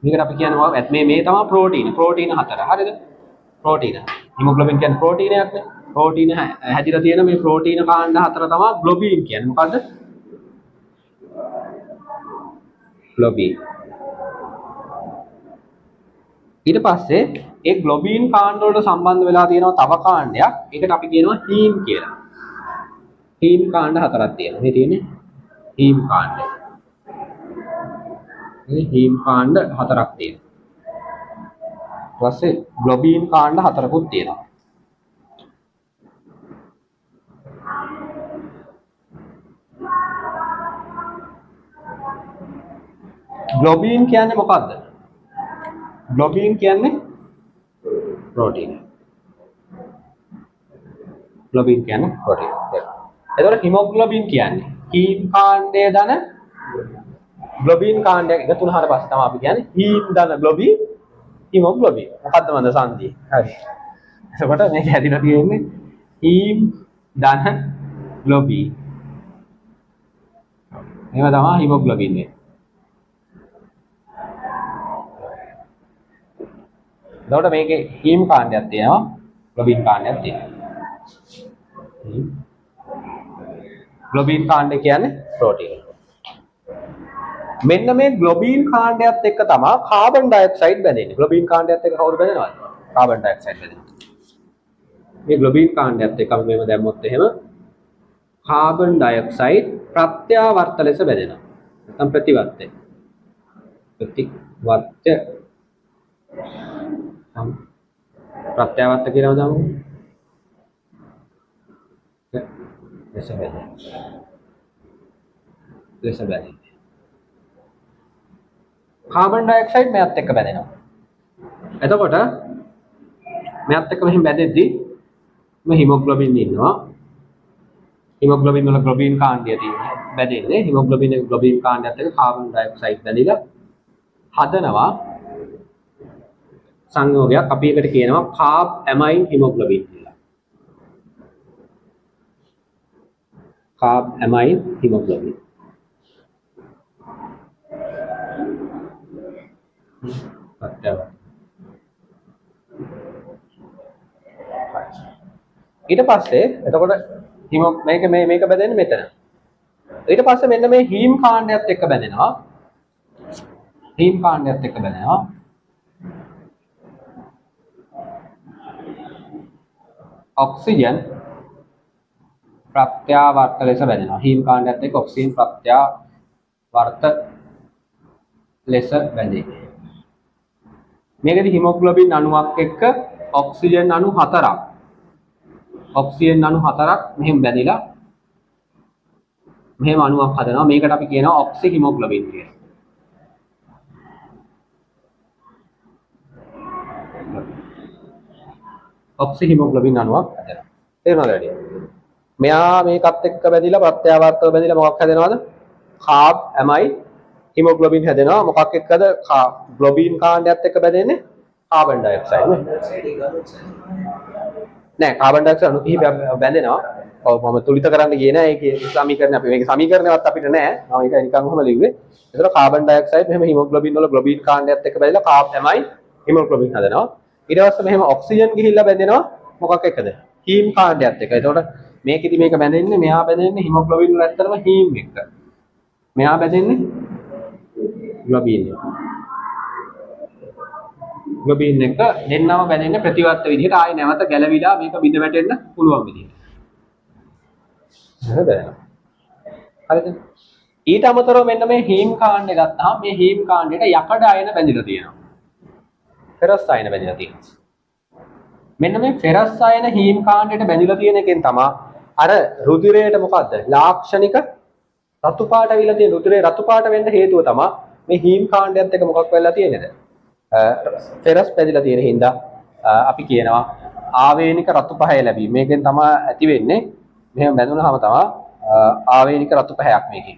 මේකට අපි කියනවා මේ තමයි ප්‍රෝටීන හතර. හරිද? ප්‍රෝටීන. හිමොග්ලොබින් කියන්නේ ප්‍රෝටීනයක් නේ. ප්‍රෝටීන හැදිලා තියෙන මේ ප්‍රෝටීන කාණ්ඩ හතර තමයි ග්ලොබින් කියන්නේ. මොකද්ද? ග්ලොබින්. ඊට පස්සේ ඒ ග්ලොබින් කාණ්ඩ වලට සම්බන්ධ වෙලා තියෙනවා තව කාණ්ඩයක්. ඒකට අපි කියනවා හීම් කියලා. හීම් කාණ්ඩ හතරක් තියෙනවා. මේ තියෙන්නේ හීම් කාණ්ඩ. මේ හීම් කාණ්ඩ හතරක් තියෙනවා. ඊට පස්සේ ග්ලොබින් කාණ්ඩ හතරකුත් තියෙනවා. ග්ලොබින් කියන්නේ මොකක්ද? ග්ලොබින් කියන්නේ ප්‍රෝටීන. ග්ලොබින් කියන්නේ ප්‍රෝටීන. එතකොට හිමොග්ලොබින් කියන්නේ හීම් කාණ්ඩයේ දන ග්ලොබින් කාණ්ඩයක් එකතු වුණාට පස්සේ තමයි අපි කියන්නේ හීම් ධන ග්ලොබින් හිමොග්ලොබින්. මොකද්ද මන්ද සංදිය? හරි. එතකොට මේක හැදිලා තියෙන්නේ හීම් ධන ග්ලොබින්. මේව තමයි හිමොග්ලොබින් එක. එතකොට මේකේ හීම් කාණ්ඩයක් තියෙනවා ග්ලොබින් කාණ්ඩයක් තියෙනවා. ග්ලොබින් කාණ්ඩය කියන්නේ ප්‍රෝටීන්. මෙන්න මේ ග්ලොබින් කාණ්ඩයත් එක්ක තමයි කාබන් ඩයොක්සයිඩ් බැඳෙන්නේ. ග්ලොබින් කාණ්ඩයත් එක්ක කවුරු බැඳෙනවද? Carbon dioxide බැඳෙනවා. මේ ග්ලොබින් කාණ්ඩයත් එක්ක අපි මේව දැම්මොත් එහෙම කාබන් ඩයොක්සයිඩ් ප්‍රත්‍යාවර්ත ලෙස බැඳෙනවා. නැත්නම් ප්‍රතිවර්තය. ප්‍රත්‍යාවර්ත කියලා දාමු. ලෙස බැඳෙනවා. කාබන් ඩයොක්සයිඩ් මෙයත් එක්ක බැඳෙනවා. එතකොට මෙයත් එක්ක මෙහෙම බැඳෙද්දි මේ හිමොග්ලොබින් ඉන්නවා. හිමොග්ලොබින් වල ග්ලොබින් කාණ්ඩය තියෙනවා. බැඳෙන්නේ හිමොග්ලොබින් එක ග්ලොබින් කාණ්ඩයත් එක්ක කාබන් ඩයොක්සයිඩ් බැඳිලා හදනවා සංයෝගයක්. අපි ඒකට කියනවා කාබ් ඇමයින් හිමොග්ලොබින් කියලා. Carb ඇමයින් haemoglobin. ඊට පස්සේ එතකොට මේක බැඳෙන්නේ මෙතන. ඊට පස්සේ මෙන්න මේ හීම් කාණ්ඩයත් එක්ක බැඳෙනවා. හීම් කාණ්ඩයත් එක්ක බැඳෙනවා. ඔක්සිජන් ප්‍රත්‍යාවර්ත ලෙස බැඳෙනවා. හීම් කාණ්ඩයත් එක්ක ඔක්සිජන් ප්‍රත්‍යාවර්ත ලෙස බැඳේ. මේකදී හිමොග්ලොබින් අණුවක් එක්ක ඔක්සිජන් අණු 4ක් මෙහෙම බැඳිලා මෙහෙම අණුවක් හදනවා. මේකට අපි කියනවා ඔක්සි හිමොග්ලොබින් කියලා. ඔක්සි හිමොග්ලොබින් අණුවක් හදනවා. තේරුණාද වැඩි? මෙයා මේකත් එක්ක බැඳිලා ප්‍රත්‍යාවර්තව බැඳිලා මොකක් හැදෙනවද? කාබ් ඇමයින් හිමොග්ලොබින් හැදෙනවා. මොකක් එක්කද? ග්ලොබින් කාණ්ඩයත් එක්ක බැඳෙන්නේ කාබන් ඩයොක්සයිඩ් නෑ. කාබන් ඩයොක්සයිඩ් අණු කිහිපයක් බැඳෙනවා. ඔව් මම තුලිත කරන්න ගියේ නෑ. ඒකේ සමීකරණ අපි මේකේ සමීකරණවත් අපිට නෑ. මම ඒක නිකන් ඔහම ලිව්වේ. ඒතර කාබන් ඩයොක්සයිඩ් මෙහෙම හිමොග්ලොබින් වල ග්ලොබින් කාණ්ඩයත් එක්ක බැඳිලා කාබ් ඇමයින් හිමොග්ලොබින් හදනවා. ඊට පස්සේ මෙහෙම ඔක්සිජන් ගිහිල්ලා බැඳෙනවා මොකක් එක්කද? හීම් කාණ්ඩයත් එක්ක. ඒතකොට මේකෙදි මේක බැඳෙන්නේ මෙහා බැඳෙන්නේ හිමොග්ලොබින් වල ඇත්තටම හීම් එක්ක. මෙහා බැඳෙන්නේ ග්ලොබින් එක. ග්ලොබින් එක දෙන්නම බැඳෙන්නේ ප්‍රතිවර්ත විදිහට ආයෙ නැවත ගැලවිලා මේක බිඳ වැටෙන්න පුළුවන් විදිහට. හරිද? හරිද? ඊට අමතරව මෙන්න මේ හීම් කාණ්ඩය ගත්තාම මේ හීම් කාණ්ඩයට යකඩ අයන බැඳිලා තියෙනවා. ෆෙරස් අයන බැඳිලා තියෙනවා. මෙන්න මේ ෆෙරස් අයන හීම් කාණ්ඩයට බැඳිලා තියෙන එකෙන් තමයි අර රුධිරයට මොකද්ද? ලාක්ෂණික රතු පාට විලා තියෙන රුධිරේ රතු පාට වෙන්න හේතුව තමයි මේ හීම් කාණ්ඩයත් එක මොකක් වෙලා තියෙනේද? ෆෙරස් බැඳිලා තියෙන හින්දා අපි කියනවා ආවේනික රතු පහය ලැබීම. මේකෙන් තමයි ඇති වෙන්නේ. මෙහෙම බැඳුනහම තමයි ආවේනික රතු පහයක් මේකේ.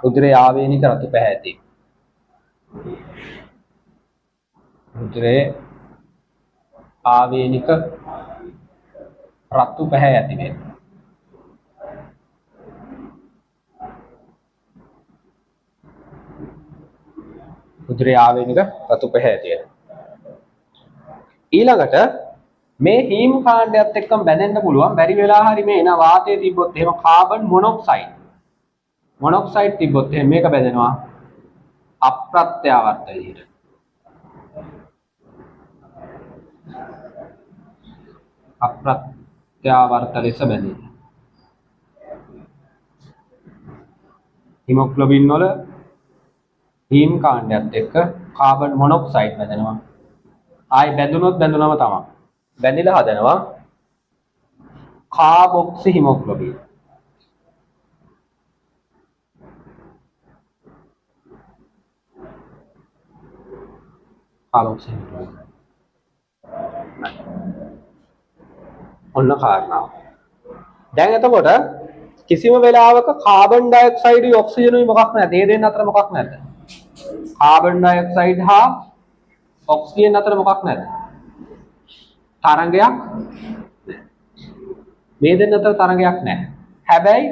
රුධිරේ ආවේනික රතු පහ ඇති. රුධිරේ ආවේනික රතු පහ ඇති වෙන්නේ. රුධිරේ ආවේනික රතු පහ ඇති වෙනවා. ඊළඟට මේ හීම් කාණ්ඩයත් එක්කම බැඳෙන්න පුළුවන්. බැරි වෙලා හරි මේ එන වාතය තිබ්බොත් එහෙම කාබන් මොනොක්සයිඩ් තිබ්බොත් එහෙම මේක බැඳෙනවා අප්‍රත්‍යාවර්ත විදිහට. අප්‍රත්‍යාවර්ත ලෙස බැඳෙනවා. හිමොග්ලොබින් වල හීම් කාණ්ඩයත් එක්ක කාබන් මොනොක්සයිඩ් බැඳෙනවා. ආයි බැඳුනොත් බැඳුනම තමයි. බැඳිලා හදනවා කාබොක්සි හිමොග්ලොබින්. කාබොක්සි හිමොග්ලොබින්. ඔන්න කාරණාව. දැන් එතකොට කිසිම වෙලාවක කාබන් ඩයොක්සයිඩ් ඔක්සිජනුයි මොකක් නැද්ද? මේ දෙන්න අතර මොකක් නැද්ද? කාබන් ඩයොක්සයිඩ් හා ඔක්සිජන් අතර මොකක් නැද්ද? තරංගයක්. මේ දෙන්න අතර තරංගයක් නැහැ. හැබැයි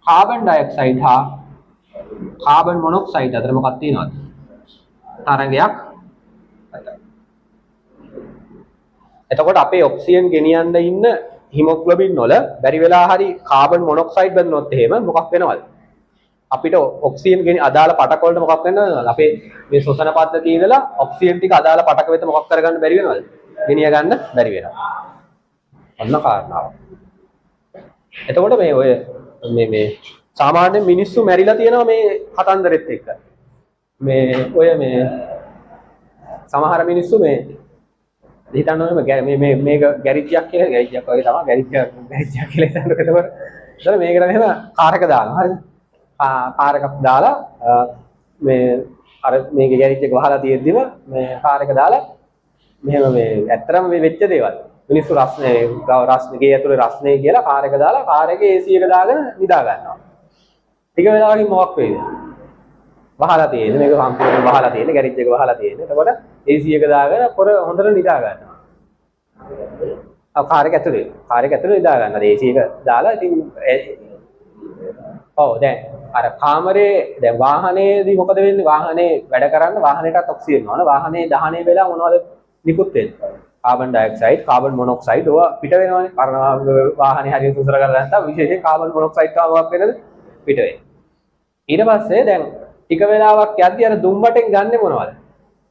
කාබන් ඩයොක්සයිඩ් හා කාබන් මොනොක්සයිඩ් අතර මොකක් තියෙනවද? තරංගයක්. එතකොට අපේ ඔක්සිජන් ගෙනියන්න ඉන්න හිමොග්ලොබින් වල බැරි වෙලා හරි කාබන් මොනොක්සයිඩ් බඳුනොත් එහෙම මොකක් වෙනවද? අපිට ඔක්සිජන් ගෙන අදාළ පටක වලට මොකක් වෙනවද? අපේ මේ ශ්වසන පද්ධතිය ඉඳලා ඔක්සිජන් ටික අදාළ පටක වෙත මොකක් කරගන්න බැරි වෙනවද? ගෙනිය ගන්න බැරි වෙනවා. අන්න කාරණාව. එතකොට මේ ඔය මේ සාමාන්‍ය මිනිස්සු මැරිලා තියෙනවා මේ කතන්දරෙත් එක්ක. මේ ඔය මේ සමහර මිනිස්සු මේ හිතන්න ඕනේ මේක ගැරිජ්ජක් කියලා ගැරිජ්ජක් වගේ තමයි ගැරිජ්ජක් කියලා හිතන්නකො. එතකොට මේකට මෙහෙම කාර් එක දානවා. හරිද? කාර් එකක් දාලා මේ අර මේක ගැරිජ් එක වහලා තියෙද්දිම මේ කාර් එක දාලා මෙහෙම මේ ඇත්තටම මේ වෙච්ච දේවල්. මිනිස්සු රස්නේ ගේ ඇතුලේ රස්නේ කියලා කාර් එක දාලා කාර් එකේ AC එක දාගෙන නිදා ගන්නවා. ටික වෙලාවකින් මොකක් වෙයිද? වහලා තියෙන්නේ මේක සම්පූර්ණයෙන් වහලා තියෙන්නේ ගැරිජ් එක වහලා තියෙන්නේ. එතකොට AC එක දාගෙන පොර හොඳට නිදා ගන්නවා. කාර් එක ඇතුලේ නිදා ගන්නවා. AC එක දාලා ඉතින් ඔව් දැන් අර කාමරේ දැන් වාහනේදී මොකද වෙන්නේ? වාහනේ වැඩ කරන්න වාහනේටත් ඔක්සිජන් ඕන. වාහනේ දහනය වෙලා මොනවද නිකුත් වෙන්නේ? කාබන් ඩයොක්සයිඩ්, කාබන් මොනොක්සයිඩ් ඔය පිට වෙනවනේ. කරන වාහනේ හරියට උසර කරලා නැත්නම් විශේෂයෙන් කාබන් මොනොක්සයිඩ් තමයි මොකක් වෙනද? පිට වෙන්නේ. ඊට පස්සේ දැන් ටික වෙලාවක් යද්දී අර දුම්බටෙන් ගන්නෙ මොනවද?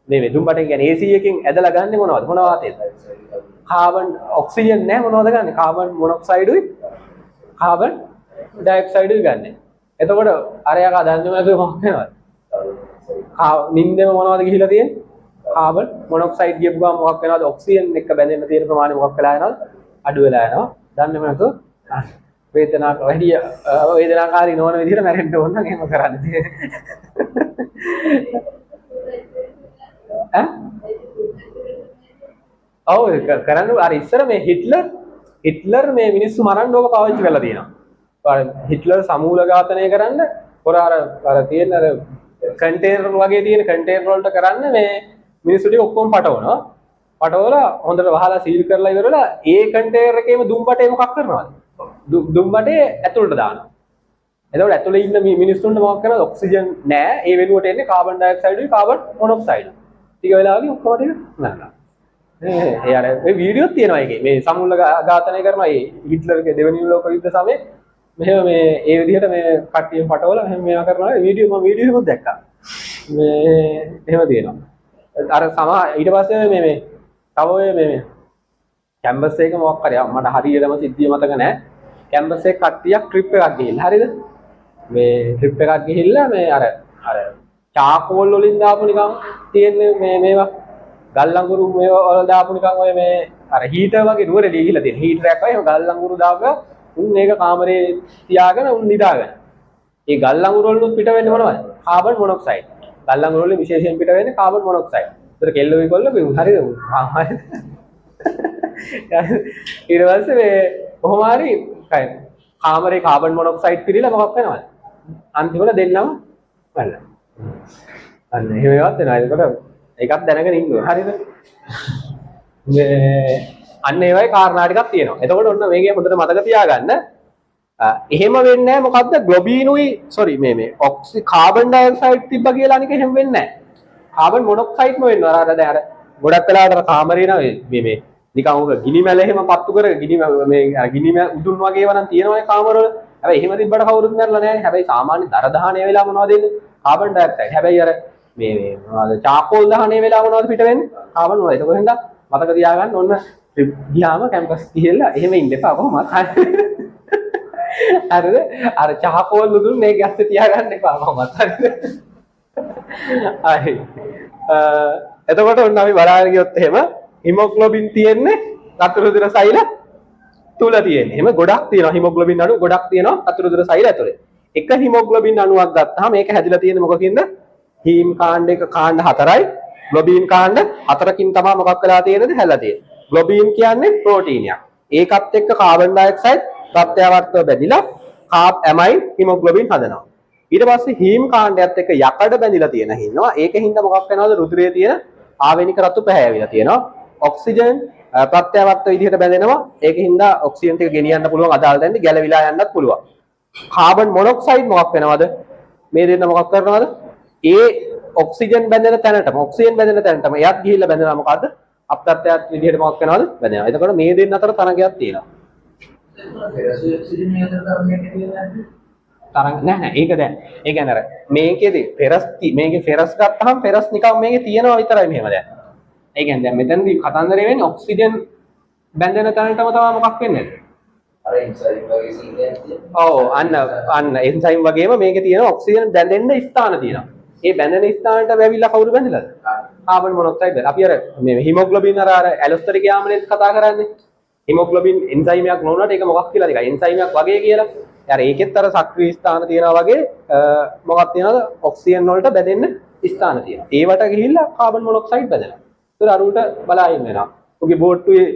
මේ දුම්බටෙන් කියන්නේ AC එකකින් ඇදලා ගන්නෙ මොනවද? මොන වාතයේද? කාබන් ඔක්සිජන් නෑ මොනවද ගන්නෙ? කාබන් මොනොක්සයිඩුයි කාබන් ඩයොක්සයිඩුයි ගන්නෙ. එතකොට අරයා කදන්නේ මොකද වෙනවද? නින්දෙම මොනවද ගිහිලා තියෙන්නේ? කාබන් මොනොක්සයිඩ් ගියපු ගමන් මොකක් වෙනවද? ඔක්සිජන් එක්ක බැඳෙන්න තියෙන ප්‍රමාණය මොකක් වෙලා යනවද? අඩු වෙලා යනවා. දන්නේම නැතුව වේදනාකාරී නොවන විදිහට මැරෙන්න ඕන නම් එහෙම කරන්න තියෙන්නේ. ඔව් කරන්නේ අර ඉස්සර මේ හිට්ලර් මේ මිනිස්සු මරන්න ඕක පාවිච්චි කරලා තියෙනවා. හිට්ලර් සමූල ඝාතනය කරන්න පොර අර තියෙන අර කන්ටේනර් වගේ තියෙන කන්ටේනර් වලට කරන්න මේ මිනිස්සු ටික ඔක්කොම පටවනවා. පටවලා හොඳට වහලා සීල් කරලා ඉවරලා ඒ කන්ටේනර් එකේම දුම්බටේ මොකක් කරනවද? දුම්බටේ ඇතුළට දානවා. එතකොට ඇතුළේ ඉන්න මිනිස්සුන්ට මොකක් කරනවද? ඔක්සිජන් නෑ. ඒ වෙනුවට එන්නේ කාබන් ඩයොක්සයිඩුයි කාබන් මොනොක්සයිඩ්. ටික වෙලාවකින් ඔක්කොම ටික මරනවා. ඒ අර මේ වීඩියෝත් තියෙනවා ඒකේ. මේ සමූල ඝාතනය කරනවා ඒ හිට්ලර්ගේ දෙවෙනි ලෝක යුද්ධ සමයේ මෙහෙම මේ ඒ විදිහට මේ කට්ටියම පටවලා මෙහෙම මේවා කරනවා. වීඩියෝ මම එකක් දැක්කා. මේ එහෙම තියෙනවා. අර ඊට පස්සේ මේ තව ඔය මේ කැම්පස් එක මොකක් හරි මට හරියටම සිද්ධිය මතක නැහැ. කැම්පස් එක කට්ටියක් ට්‍රිප් එකක් ගිහිල්ලා හරිද? මේ ට්‍රිප් එකක් ගිහිල්ලා මේ අර චාකෝල් වලින් දාපු නිකන් තියෙන මේවා ගල් අඟුරු මේවා වල දාපු නිකන් ඔය මේ අර හීටර් වගේ නුවරේ ගිහිල්ලා තියෙන හීටර් එකක් වගේ ගල් අඟුරු දාපුවා උන් මේක කාමරේ තියාගෙන උන් නිදාගෙන. ඒ ගල් අඟුරු වලින් පිට වෙන්නේ මොනවද? Carbon monoxide. ගල් අඟුරු වලින් විශේෂයෙන් පිට වෙන්නේ කාබන් මොනොක්සයිඩ්. ඒතර කෙල්ලෝයි කොල්ලෝයි හරිද? ඊට පස්සේ මේ කොහොම හරි කාමරේ කාබන් මොනොක්සයිඩ් පිරීලා මොකක් වෙනවද? අන්තිමට දෙන්නම මැරෙනවා. අන්න එහෙම ඒවත් වෙනවා. ඒකට ඒකත් දැනගෙන ඉන්න ඕනේ. හරිද? මේ අන්න ඒ වගේ කාරණා ටිකක් තියෙනවා. එතකොට ඔන්න මේකේ හොඳට මතක තියාගන්න. එහෙම වෙන්නේ නැහැ මොකද්ද? ග්ලොබිනුයි මේ කාබන් ඩයොක්සයිඩ් තිබ්බා කියලා අනික එහෙම වෙන්නේ නැහැ. කාබන් මොනොක්සයිඩ්ම වෙනවා. අර දැන් අර ගොඩක් වෙලාවට අර කාමරේ නා මේ නිකන් උග ගිනි මැල එහෙම පත්තු කර ගිනි උදුන් වගේ ඒවා නම් තියෙනවානේ කාමරවල. හැබැයි එහෙම තිබ්බට කවුරුත් මැරලා නැහැ. හැබැයි සාමාන්‍ය දර දහණය වෙලා මොනවද වෙන්නේ? Carbon dioxide. හැබැයි අර මේ මොනවද චාකෝල් දහණය වෙලා මොනවද පිට වෙන්නේ? කාබන් මොනවද? ඒක කොහෙන්ද මතක තියාගන්න ඕන. ගියාම කැම්පස් ගිහලා එහෙම ඉන්න එපා කොහොමද? හරිද? අර චාකෝල් උදුන් මේ ගැස්සේ තියාගන්න එපා කොහොමද? හරිද? හරි. එතකොට ඔන්න අපි බලාගෙන ගියොත් එහෙම හිමොග්ලොබින් තියෙන්නේ රතුරුදුර සෛල තුල තියෙන්නේ. එහෙම ගොඩක් තියෙනවා හිමොග්ලොබින් අණු ගොඩක් තියෙනවා රතුරුදුර සෛල ඇතුලේ. එක හිමොග්ලොබින් අණුවක් ගත්තාම මේක හැදිලා තියෙන්නේ මොකකින්ද? හීම් කාණ්ඩ එක කාණ්ඩ 4යි ග්ලොබින් කාණ්ඩ 4කින් තමයි මොකක් වෙලා තියෙනද? හැදලා තියෙන්නේ. ග්ලොබින් කියන්නේ ප්‍රෝටීනයක්. ඒකත් එක්ක කාබන් ඩයොක්සයිඩ් ප්‍රත්‍යවර්තව බැඳිලා ඇමයින් හිමොග්ලොබින් හදනවා. ඊට පස්සේ හීම් කාණ්ඩයත් එක්ක යකඩ බැඳිලා තියෙන හින්නවා. ඒකෙන් මොකක් වෙනවද? රුධිරයේ තියෙන ආවේනික රතු පැහැයවිලා තියෙනවා. ඔක්සිජන් ප්‍රත්‍යවර්ත විදිහට බැඳෙනවා. ඒකින්ද ඔක්සිජන් ටික ගෙනියන්න පුළුවන් අදාළ තැනට ගැලවිලා යන්නත් පුළුවන්. කාබන් මොනොක්සයිඩ් මොකක් වෙනවද? මේ දෙන්න මොකක් කරනවද? ඒ ඔක්සිජන් බැඳෙන තැනටම ඔක්සිජන් බැඳෙන තැනටම එයත් ගිහිල්ලා බැඳෙනවා මොකද්ද? අප්‍රත්‍යවර්ත විදිහට මොකක් වෙනවද? බැඳෙනවා. එතකොට මේ දෙන්න අතර තරංගයක් තියෙනවා. ෆෙරස් ඔක්සිජන් මේ අතර තරංගයක් තියෙන්නේ තරංග නෑ ඒක දැන් ඒ කියන්නේ අර මේකේදී මේකේ ෆෙරස් ගත්තාම ෆෙරස් නිකන් මේකේ තියෙනවා විතරයි මෙහෙම දැන්. ඒ කියන්නේ දැන් මෙතනදී කතන්දරේ වෙන්නේ ඔක්සිජන් බැඳෙන තැනටම තමයි මොකක් වෙන්නේ? අර එන්සයිම් වගේ සීනයක් තියෙනවා. ඔව් අන්න එන්සයිම් වගේම මේකේ තියෙන ඔක්සිජන් බැඳෙන්න ස්ථාන තියෙනවා. ඒ බැඳෙන ස්ථානට වැවිලා කවුරු බැඳලාද? Carbon monoxide. අපි අර මේ හිමොග්ලොබින් අර ඇලොස්ටරික් යාමනේත් කතා කරන්නේ. හිමොග්ලොබින් එන්සයිමයක් නොවුනට ඒක මොකක් කියලාද? ඒක එන්සයිමයක් වගේ කියලා. අර ඒකෙත් අර සක්‍රීය ස්ථාන තියනවා වගේ මොකක් තියනවද? ඔක්සිජන් වලට බැඳෙන්න ස්ථාන තියෙනවා. ඒවට ගිහිල්ලා කාබන් මොනොක්සයිඩ් බැඳෙනවා. ඒතර අරුට බලා ඉන්න වෙනවා. උගේ බෝට්ටුවේ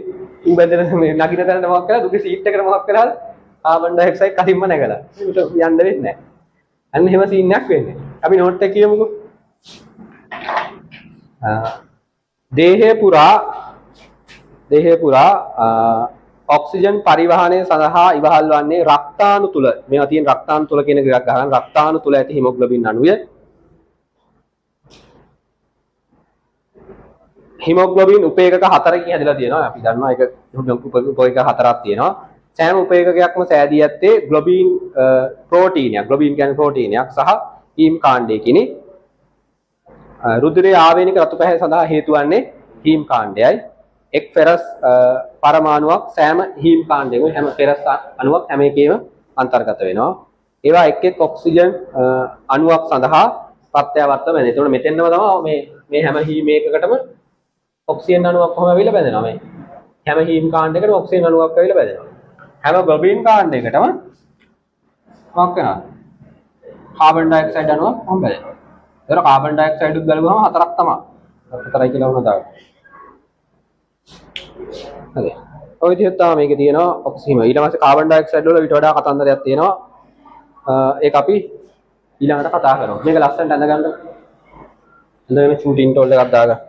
ඌ බැඳෙන මේ නගින තැනට මොකක් කරාද? උගේ සීට් එකට මොකක් කරාද? කාබන් ඩයොක්සයිඩ් කලින්ම නැගලා. ඒකට යන්න වෙන්නේ නැහැ. අන්න එහෙම සීන් එකක් වෙන්නේ. අපි නෝට් එක කියමුකෝ. දේහය පුරා ඔක්සිජන් පරිවහනය සඳහා ඉවහල් වන්නේ රක්තාණු තුල. මේවා තියෙන රක්තාණු තුල කියන එකක් ගහගන්න. රක්තාණු තුල ඇති හිමොග්ලොබින් අණුය. හිමොග්ලොබින් උපේකක 4කින් හැදලා තියෙනවා. අපි දන්නවා ඒක උපේකක 4ක් තියෙනවා. සෑම උපේකකයක්ම සෑදී ඇත්තේ ග්ලොබින් ප්‍රෝටීනයක්. ග්ලොබින් කියන්නේ ප්‍රෝටීනයක් සහ හීම් කාණ්ඩයකිනි. රුධිරයේ ආවේනික රතු පැහැ සඳහා හේතු වන්නේ හීම් කාණ්ඩයයි. එක් ෆෙරස් පරමාණුවක් සෑම හීම් කාණ්ඩයකම හැම ෆෙරස් අණුවක් හැම එකේම අන්තර්ගත වෙනවා. ඒවා එක් එක් ඔක්සිජන් අණුවක් සඳහා ප්‍රත්‍යවර්ත වෙනවා. ඒතකොට මෙතෙන්ම තමයි මේ හැම හීම් එකකටම ඔක්සිජන් අණුවක් කොහොම වෙවිලා බැඳෙනවා මේ. හැම හීම් කාණ්ඩයකටම ඔක්සිජන් අණුවක් වෙවිලා බැඳෙනවා. හැම ග්ලොබින් කාණ්ඩයකටම මොකක් වෙනවද? කාබන් ඩයොක්සයිඩ් අණුවක් කොහොම බැඳෙනවා. ඒතර කාබන් ඩයොක්සයිඩ් උත් බලුවම 4ක් තමයි. 4යි කියලා වුණා. හරි. ඔය විදිහට තමයි මේකේ තියෙනවා ඔක්සිජන්. ඊට පස්සේ කාබන් ඩයොක්සයිඩ් වල ඊට වඩා කතන්දරයක් තියෙනවා. ඒක අපි ඊළඟට කතා කරමු. මේක ලස්සනට අඳගන්න. හොඳට මේ ෂූටින් ටෝල් එකක් දාගන්න.